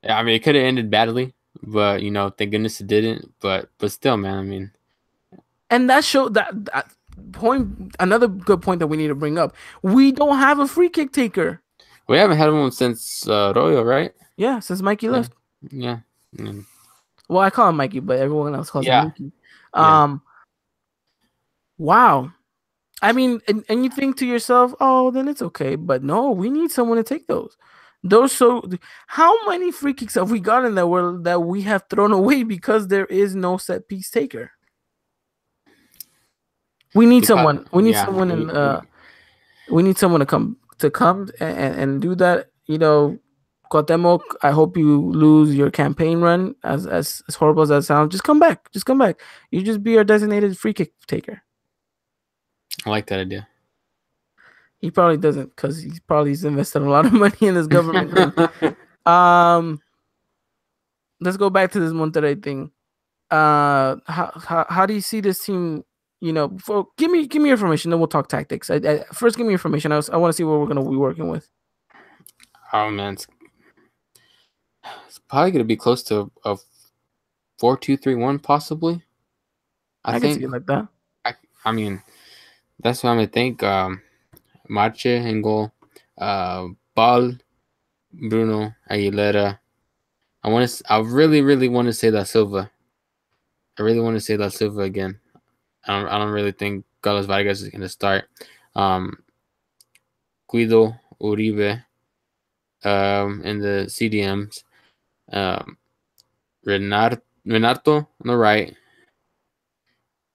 I mean, it could have ended badly, but thank goodness it didn't. But still, man, I mean, and that showed that point. Another good point that we need to bring up: we don't have a free kick taker. we haven't had one since Royo, right? Yeah, since Mikey Yeah, left. yeah. Mm. Well, I call him Mikey, but everyone else calls him Yeah, Mikey. yeah. Wow. I mean, and you think to yourself, oh, then it's okay. But no, we need someone to take those. How many free kicks have we gotten that we have thrown away because there is no set piece taker? We need someone. We need Yeah. someone we need someone to come and do that. Cuauhtemoc, I hope you lose your campaign run as horrible as that sounds. Just come back. Just come back. You just be our designated free kick taker. I like that idea. He probably doesn't because he's invested a lot of money in this government thing. Let's go back to this Monterrey thing. How do you see this team? Give me information, then we'll talk tactics. First, give me information. I want to see what we're gonna be working with. Oh man, it's probably gonna be close to a 4-2-3-1, possibly. I can see think. it like that. I mean, that's what I'm gonna think. Marche in goal. Ball, Bruno, Aguilera. I really want to say Da Silva. I really want to say Da Silva again. I don't really think Carlos Vargas is gonna start. Guido, Uribe, in the CDMs. Renato on the right.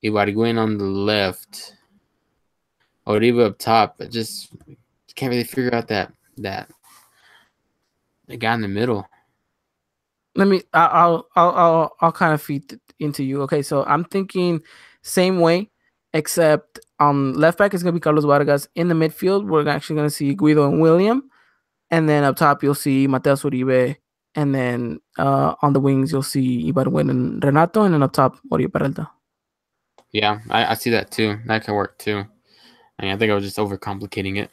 Ibargüen on the left. Uribe up top. I just can't really figure out that the guy in the middle. let me. I'll kind of feed into you. Okay, so I'm thinking same way, except on left back is gonna be Carlos Vargas. In the midfield, we're actually gonna see Guido and William, and then up top you'll see Mateus Uribe, and then on the wings you'll see Ibarwen and Renato, and then up top Oribe Peralta. Yeah, I see that too. That could work too. I mean, I think I was just overcomplicating it.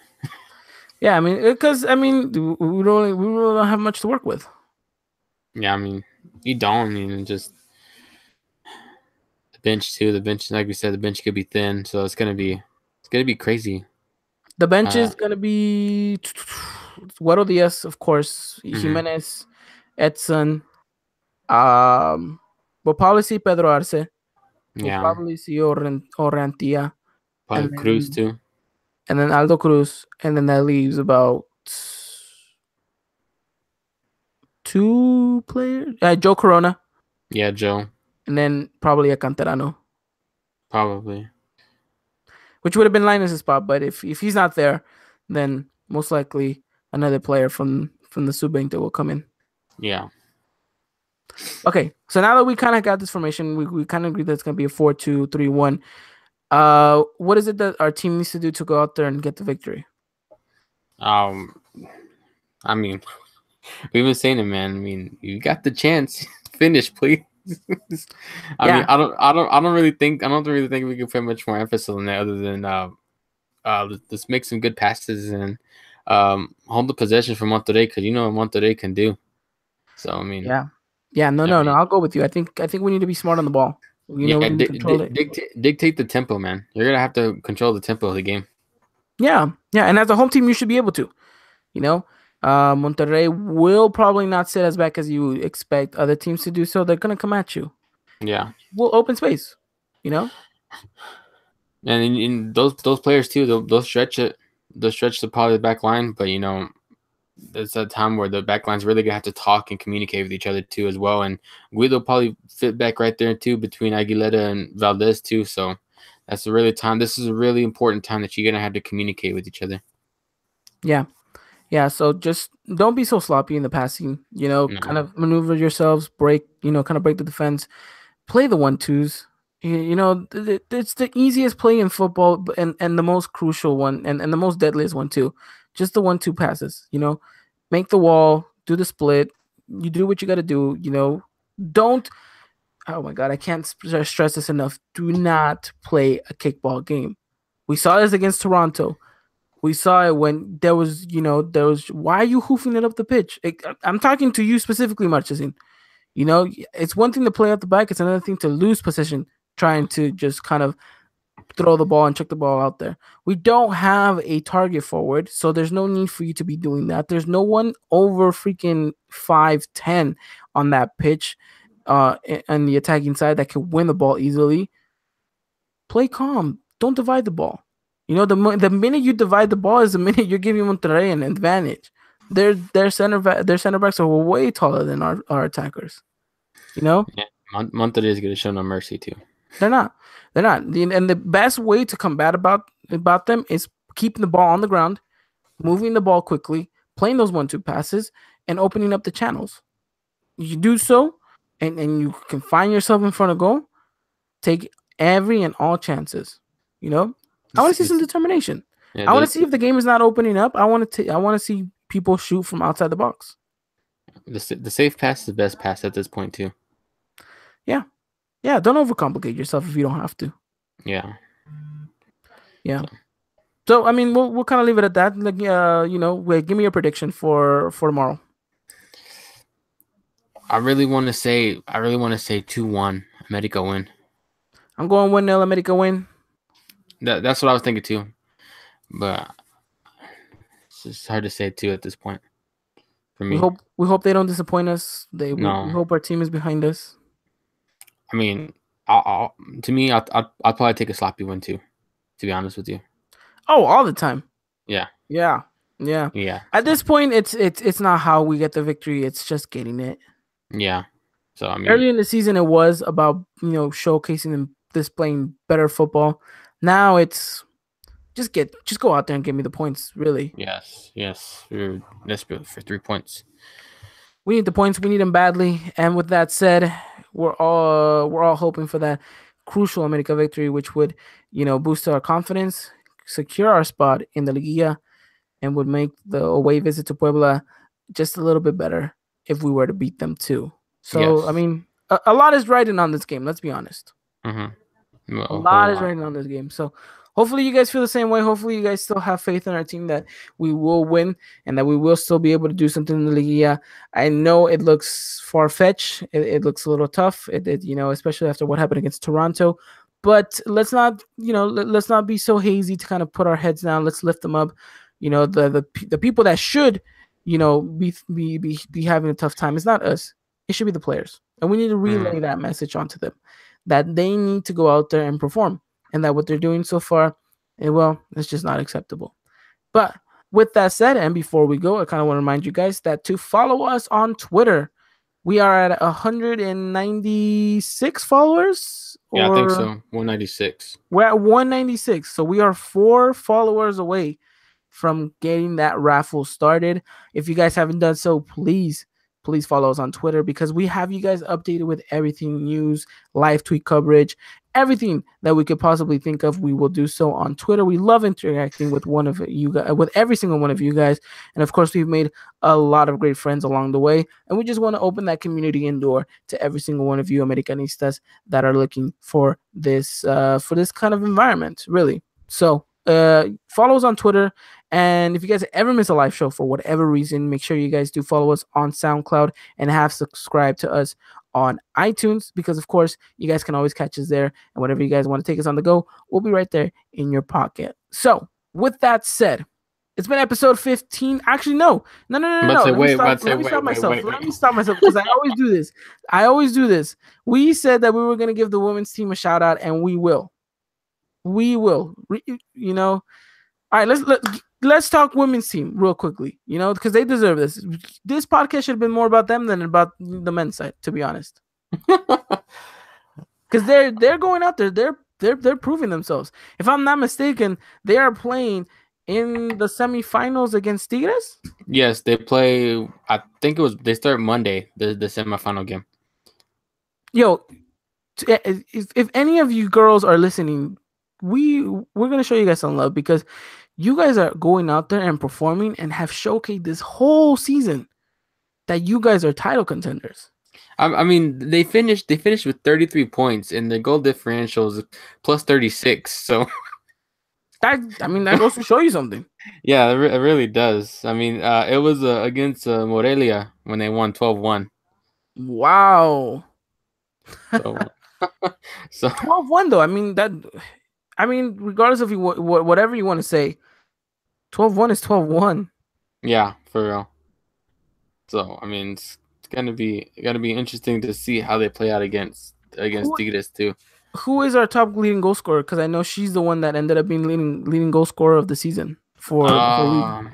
Yeah, I mean, because I mean, we really don't have much to work with. Yeah, I mean, you don't. I mean, just the bench too. The bench, like we said, the bench could be thin, so it's gonna be crazy. The bench Uh, is gonna be Guaro Diaz, of course, mhm. Jimenez, Edson. We'll probably see Pedro Arce. We'll Yeah, probably see Orrantia, probably and Cruz then too. Aldo Cruz, and then that leaves about two players. Joe Corona, Yeah, Joe, and then probably a Canterano, probably. which would have been Linus' spot. But if he's not there, then most likely another player from the sub-20 will come in. Yeah. Okay, so now that we kind of got this formation, we kind of agree that it's gonna be a 4-2-3-1. What is it that our team needs to do to go out there and get the victory? Um, I mean, we've been saying it, man. I mean, you got the chance. Finish, please. I mean, Yeah, I don't really think we can put much more emphasis on that other than let's make some good passes and hold the possession for Monterrey because you know what Monterrey can do. So yeah, yeah. No, I no, no. mean, I'll go with you. I think we need to be smart on the ball. We yeah, need to control it. dictate the tempo, man. You're gonna have to control the tempo of the game. Yeah, yeah. And as a home team, you should be able to. You know, Monterrey will probably not sit as back as you expect other teams to do. So they're gonna come at you. Yeah, We'll open space. You know. and in those players too, they'll stretch it. They'll stretch the probably the back line, but you know it's a time where the back line's really gonna have to talk and communicate with each other too as well. And Guido probably fit back right there too between Aguilera and Valdez too. So that's a really time. This is a really important time that you're gonna have to communicate with each other. Yeah. Yeah, so just don't be so sloppy in the passing. Kind No. of maneuver yourselves, break, kind of break the defense, play the 1-2s. It's the easiest play in football, and the most crucial one, and the most deadliest one too. Just the 1-2 passes. Make the wall, do the split. You do what you got to do. Don't. Oh my God, I can't stress this enough. Do not play a kickball game. We saw this against Toronto. We saw it when there was. Why are you hoofing it up the pitch? I'm talking to you specifically, Marchesin. It's one thing to play out the back. It's another thing to lose possession, trying to just kind of throw the ball and chuck the ball out there. We don't have a target forward, so there's no need for you to be doing that. There's no one over freaking 5'10" on that pitch, on the attacking side that can win the ball easily. Play calm. Don't divide the ball. The minute you divide the ball is the minute you're giving Monterrey an advantage. Their center backs are way taller than our attackers. Yeah, Monterrey is gonna show no mercy too. They're not. They're not. And the best way to combat about them is keeping the ball on the ground, moving the ball quickly, playing those 1-2 passes, and opening up the channels. You do so, and you can find yourself in front of goal. Take every and all chances. I want to see some determination. Yeah, I want to see if the game is not opening up. I want to see people shoot from outside the box. the safe pass is the best pass at this point too. Yeah, yeah. Don't overcomplicate yourself if you don't have to. Yeah. Yeah. So I mean, we'll kind of leave it at that. Like, wait, give me your prediction for tomorrow. I really want to say 2-1 America win. I'm going 1-0 America win. That's what I was thinking too. But it's just hard to say too at this point for me. We hope they don't disappoint us. We No. hope our team is behind us. I mean, I'll probably take a sloppy win too, to be honest with you. Oh, all the time. Yeah. Yeah. Yeah. Yeah. At this point, it's not how we get the victory. It's just getting it. Yeah. So I mean, Early in the season, it was about showcasing and displaying better football. Now it's just go out there and give me the points. Really. yes. We're desperate for 3 points. We need the points. We need them badly. And with that said, we're all hoping for that crucial America victory, which would boost our confidence, secure our spot in the Liga, and would make the away visit to Puebla just a little bit better if we were to beat them too. So I Yes. mean, a lot is riding on this game. Let's be honest. Well, A a whole lot is lot. riding on this game. So hopefully you guys feel the same way. Hopefully you guys still have faith in our team that we will win and that we will still be able to do something in the Liga. I know it looks far fetched. It looks a little tough. Especially after what happened against Toronto. But let's not, let's not be so hazy to kind of put our heads down. Let's lift them up. The people that should, be having a tough time. It's not us. It should be the players, and we need to relay that message onto them that they need to go out there and perform, and that what they're doing so far, it's just not acceptable. But with that said, and before we go, I kind of want to remind you guys that to follow us on Twitter, we are at 196 followers, Yeah, I think or so. 196. we're at 196. So we are 4 followers away from getting that raffle started. If you guys haven't done so, please follow us on Twitter, because we have you guys updated with everything, news, live tweet coverage, everything that we could possibly think of. We will do so on Twitter. We love interacting with one of you guys, with every single one of you guys. And of course, we've made a lot of great friends along the way. And we just want to open that community indoor to every single one of you Americanistas that are looking for this kind of environment, really. So follow us on Twitter. And if you guys ever miss a live show for whatever reason, make sure you guys do follow us on SoundCloud and have subscribed to us on iTunes, because of course you guys can always catch us there, and whatever you guys want to take us on the go, we'll be right there in your pocket. So with that said, it's been episode 15. Actually, no. Let's say, Let me wait, stop. let's say, Let me wait, stop wait, myself. wait, Let wait. me stop myself, because I always do this. We said that we were gonna give the women's team a shout out, and we will. We will. All right, let's talk women's team real quickly, because they deserve this. This podcast should have been more about them than about the men's side, to be honest. Because they're going out there, they're proving themselves. If I'm not mistaken, they are playing in the semifinals against Tigres. Yes, they play. I think they start Monday, the semifinal game. Yo, if any of you girls are listening, we're gonna show you guys some love, because you guys are going out there and performing and have showcased this whole season that you guys are title contenders. I mean, they finished with 33 points, and the goal differential is plus 36. So that goes to show you something. Yeah, it really does. I mean, it was against Morelia when they won 12-1. Wow. So, so 12-1 though. Regardless of whatever you want to say, 12-1 is 12-1. Yeah, for real. So I mean, it's gonna be interesting to see how they play out against Tigres too. Who is our top leading goal scorer? Because I know she's the one that ended up being leading goal scorer of the season for the whole league.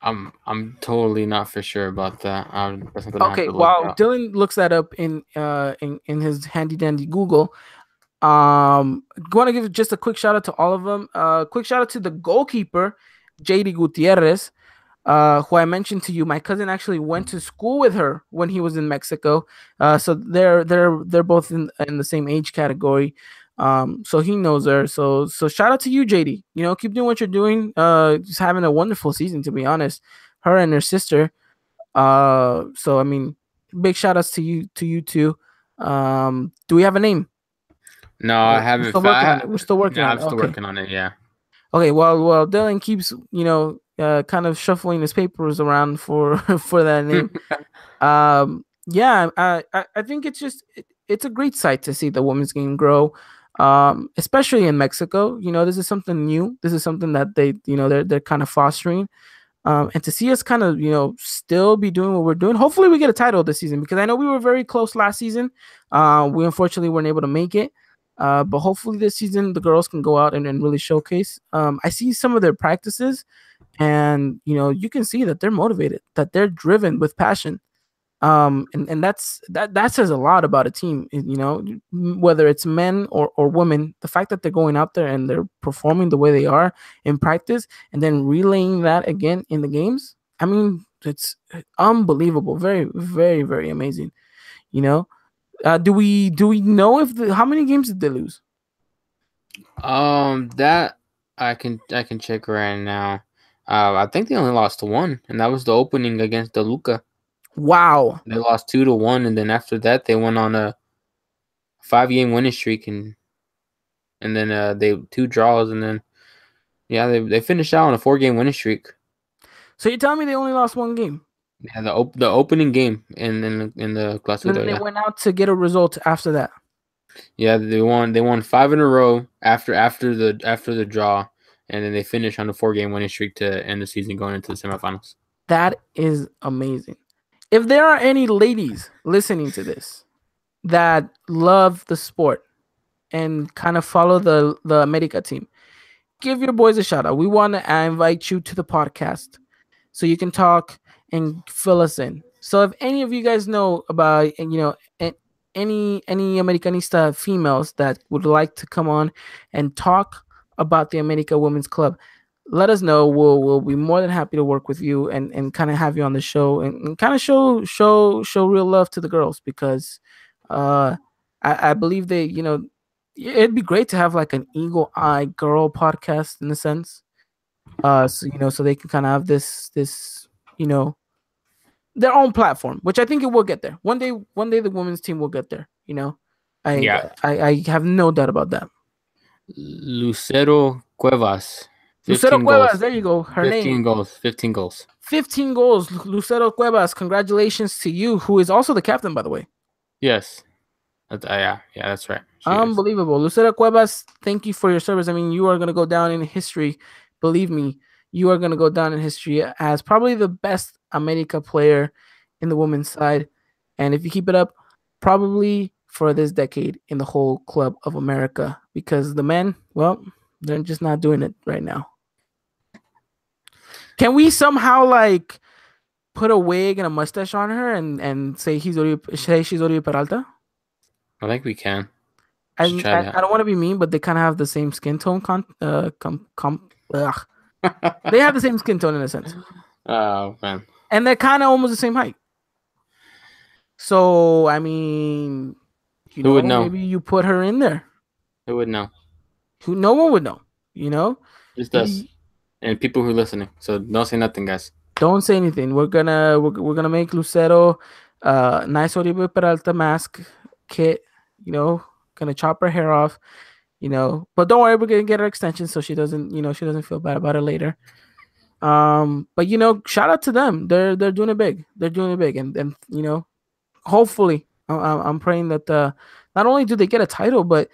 I'm totally not for sure about that. Okay, while Dylan looks that up in his handy dandy Google, want to give just a quick shout out to all of them. Quick shout out to the goalkeeper, JD Gutierrez, who I mentioned to you. My cousin actually went to school with her when he was in Mexico. So they're both in the same age category. So he knows her. So shout out to you, JD. Keep doing what you're doing. Just having a wonderful season, to be honest. Her and her sister. So I mean, big shout outs to you too. Do we have a name? No, I haven't. We're still working on it. We're still working on it. I'm still working on it. Yeah. Okay. Well, Dylan keeps kind of shuffling his papers around for that name. Yeah. I think it's a great sight to see the women's game grow. Especially in Mexico. This is something new. This is something that they're kind of fostering. And to see us kind of, still be doing what we're doing. Hopefully we get a title this season, because I know we were very close last season. We unfortunately weren't able to make it. But hopefully this season the girls can go out and really showcase. I see some of their practices, and you can see that they're motivated, that they're driven with passion. And that says a lot about a team, whether it's men or women. The fact that they're going out there and they're performing the way they are in practice and then relaying that again in the games. I mean, it's unbelievable. Very, very, very amazing. You know, do we know if how many games did they lose? That I can check right now. I think they only lost one, and that was the opening against the Luca. Wow. They lost 2-1, and then after that they went on a 5-game winning streak, and then they 2 draws, and then yeah, they finished out on a 4-game winning streak. So you're telling me they only lost one game, Yeah, the opening game in the and then Clausura, they yeah. went out to get a result after that. Yeah, they won 5 in a row after the draw, and then they finished on a 4-game winning streak to end the season going into the semifinals. That is amazing. If there are any ladies listening to this that love the sport and kind of follow the America team, give your boys a shout out. We want to invite you to the podcast so you can talk and fill us in. So if any of you guys know about any Americanista females that would like to come on and talk about the America Women's Club, let us know. We'll be more than happy to work with you and kind of have you on the show and kind of show real love to the girls because uh I believe they it'd be great to have like an eagle eye girl podcast in a sense. So so they can kind of have this you know their own platform, which I think it will get there one day. One day the women's team will get there. I Yeah, I have no doubt about that. Lucero Cuevas, Lucero 15 Cuevas, goals, there you go. Her 15 name. goals, 15 goals. 15 goals, Lucero Cuevas. Congratulations to you, who is also the captain, by the way. Yes, yeah, that's right. She is. Unbelievable. Lucero Cuevas, thank you for your service. I mean, you are going to go down in history. Believe me, you are going to go down in history as probably the best America player in the women's side. And if you keep it up, probably for this decade in the whole club of America, because the men, well, they're just not doing it right now. Can we somehow like put a wig and a mustache on her and say she's Oribe Peralta? I think we can. Should And try I don't want to be mean, but they kind of have the same skin tone. They have the same skin tone in a sense, Oh man, and they're kind of almost the same height. So I mean, who would know? maybe you put her in there. Who would know? Who no one would know. Just us and people who are listening. So don't say nothing, guys. Don't say anything. We're gonna make Lucero nice Oribe Peralta mask kit. Gonna chop her hair off. But don't worry, we're gonna get her extensions so she doesn't feel bad about it later. But shout out to them. They're doing it big. They're doing it big, and hopefully, I'm praying that not only do they get a title, but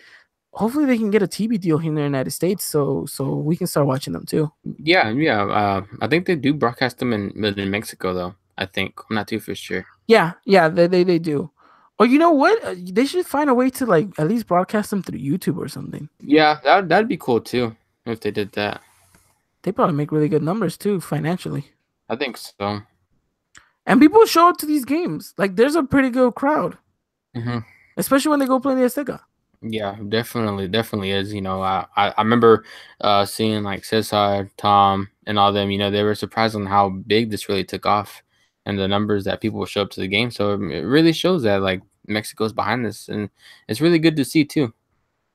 hopefully they can get a TV deal here in the United States, so we can start watching them too. Yeah. I think they do broadcast them in Mexico, though. I think I'm not too for sure. Yeah, they do. Or you know what? They should find a way to like at least broadcast them through YouTube or something. Yeah, that'd be cool too if they did that. They probably make really good numbers too financially. I think so. And people show up to these games. Like there's a pretty good crowd, especially when they go play in the Azteca. Yeah, definitely is. I remember seeing like Cesar, Tom, and all them. They were surprised on how big this really took off, and the numbers that people show up to the game. So it really shows that like Mexico's behind this, and it's really good to see too.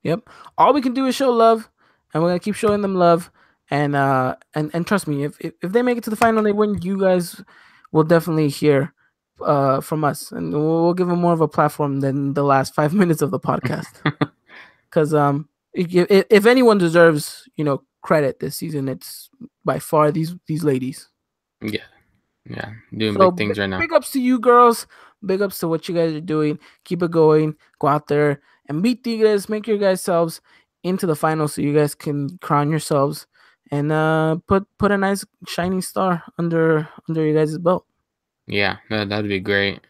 Yep. All we can do is show love, and we're gonna keep showing them love. And trust me, if they make it to the final, they win. You guys will definitely hear from us, and we'll give them more of a platform than the last 5 minutes of the podcast. Because if anyone deserves credit this season, it's by far these ladies. Yeah, doing big things right now. Big ups to you girls. Big ups to what you guys are doing. Keep it going. Go out there and beat Tigres. Make your guys selves into the final so you guys can crown yourselves and put a nice shining star under your guys' belt. Yeah, that'd be great.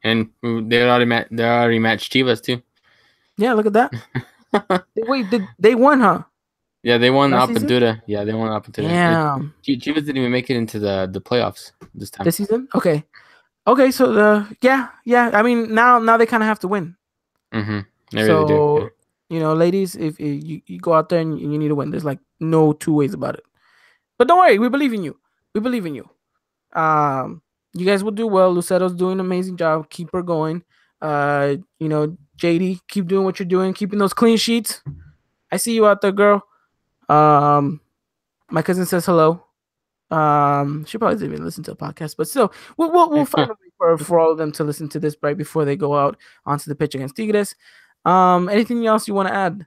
And they already matched Chivas too. Yeah, look at that. Wait, they won, huh? Yeah, they won Last season? Apertura. Yeah, they won Apertura. Yeah. Chivas didn't even make it into the playoffs this time. This season? Okay. So yeah. I mean, now they kind of have to win. Mm-hmm. They so really do. ladies, if you go out there and you need to win, there's like no two ways about it. But don't worry, we believe in you. We believe in you. You guys will do well. Lucero's doing an amazing job. Keep her going. JD, keep doing what you're doing, keeping those clean sheets. I see you out there, girl. My cousin says hello. She probably didn't even listen to the podcast, but still, we'll find a way for all of them to listen to this right before they go out onto the pitch against Tigres. Anything else you want to add?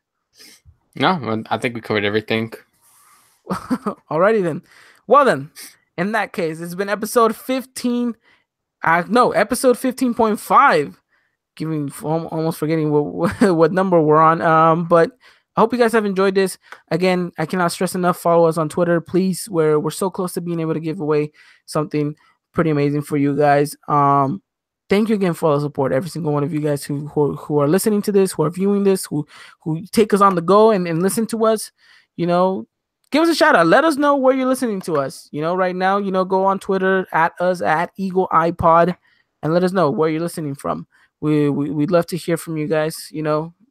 No, I think we covered everything. Alrighty then. Well then, in that case, it's been episode 15. Episode 15.5. Almost forgetting what number we're on. But I hope you guys have enjoyed this. Again, I cannot stress enough. Follow us on Twitter, please. We're so close to being able to give away something pretty amazing for you guys. Thank you again for all the support. Every single one of you guys who are listening to this, who are viewing this, who take us on the go and listen to us. Give us a shout out. Let us know where you're listening to us. Right now, go on Twitter at us at Eagle iPod and let us know where you're listening from. We'd love to hear from you guys.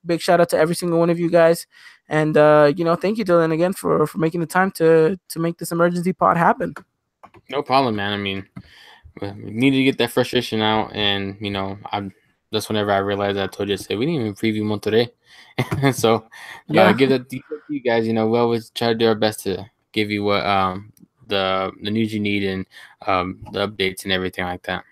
Big shout out to every single one of you guys. And, thank you, Dylan, again for making the time to make this emergency pod happen. No problem, man. I mean, we needed to get that frustration out. And, that's whenever I realized I told you, we didn't even preview Monterrey. So, give that to you guys. We always try to do our best to give you what the news you need and the updates and everything like that.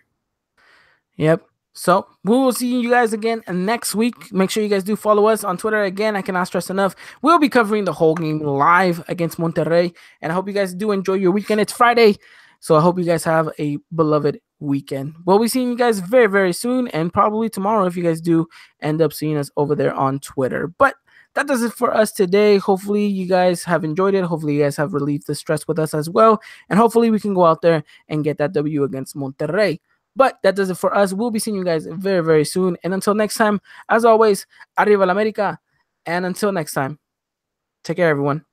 Yep. So we will see you guys again next week. Make sure you guys do follow us on Twitter. Again, I cannot stress enough. We'll be covering the whole game live against Monterrey. And I hope you guys do enjoy your weekend. It's Friday. So I hope you guys have a beloved weekend. We'll be seeing you guys very, very soon. And probably tomorrow if you guys do end up seeing us over there on Twitter. But that does it for us today. Hopefully you guys have enjoyed it. Hopefully you guys have relieved the stress with us as well. And hopefully we can go out there and get that W against Monterrey. But that does it for us. We'll be seeing you guys very, very soon. And until next time, as always, Arriba la América. And until next time, take care, everyone.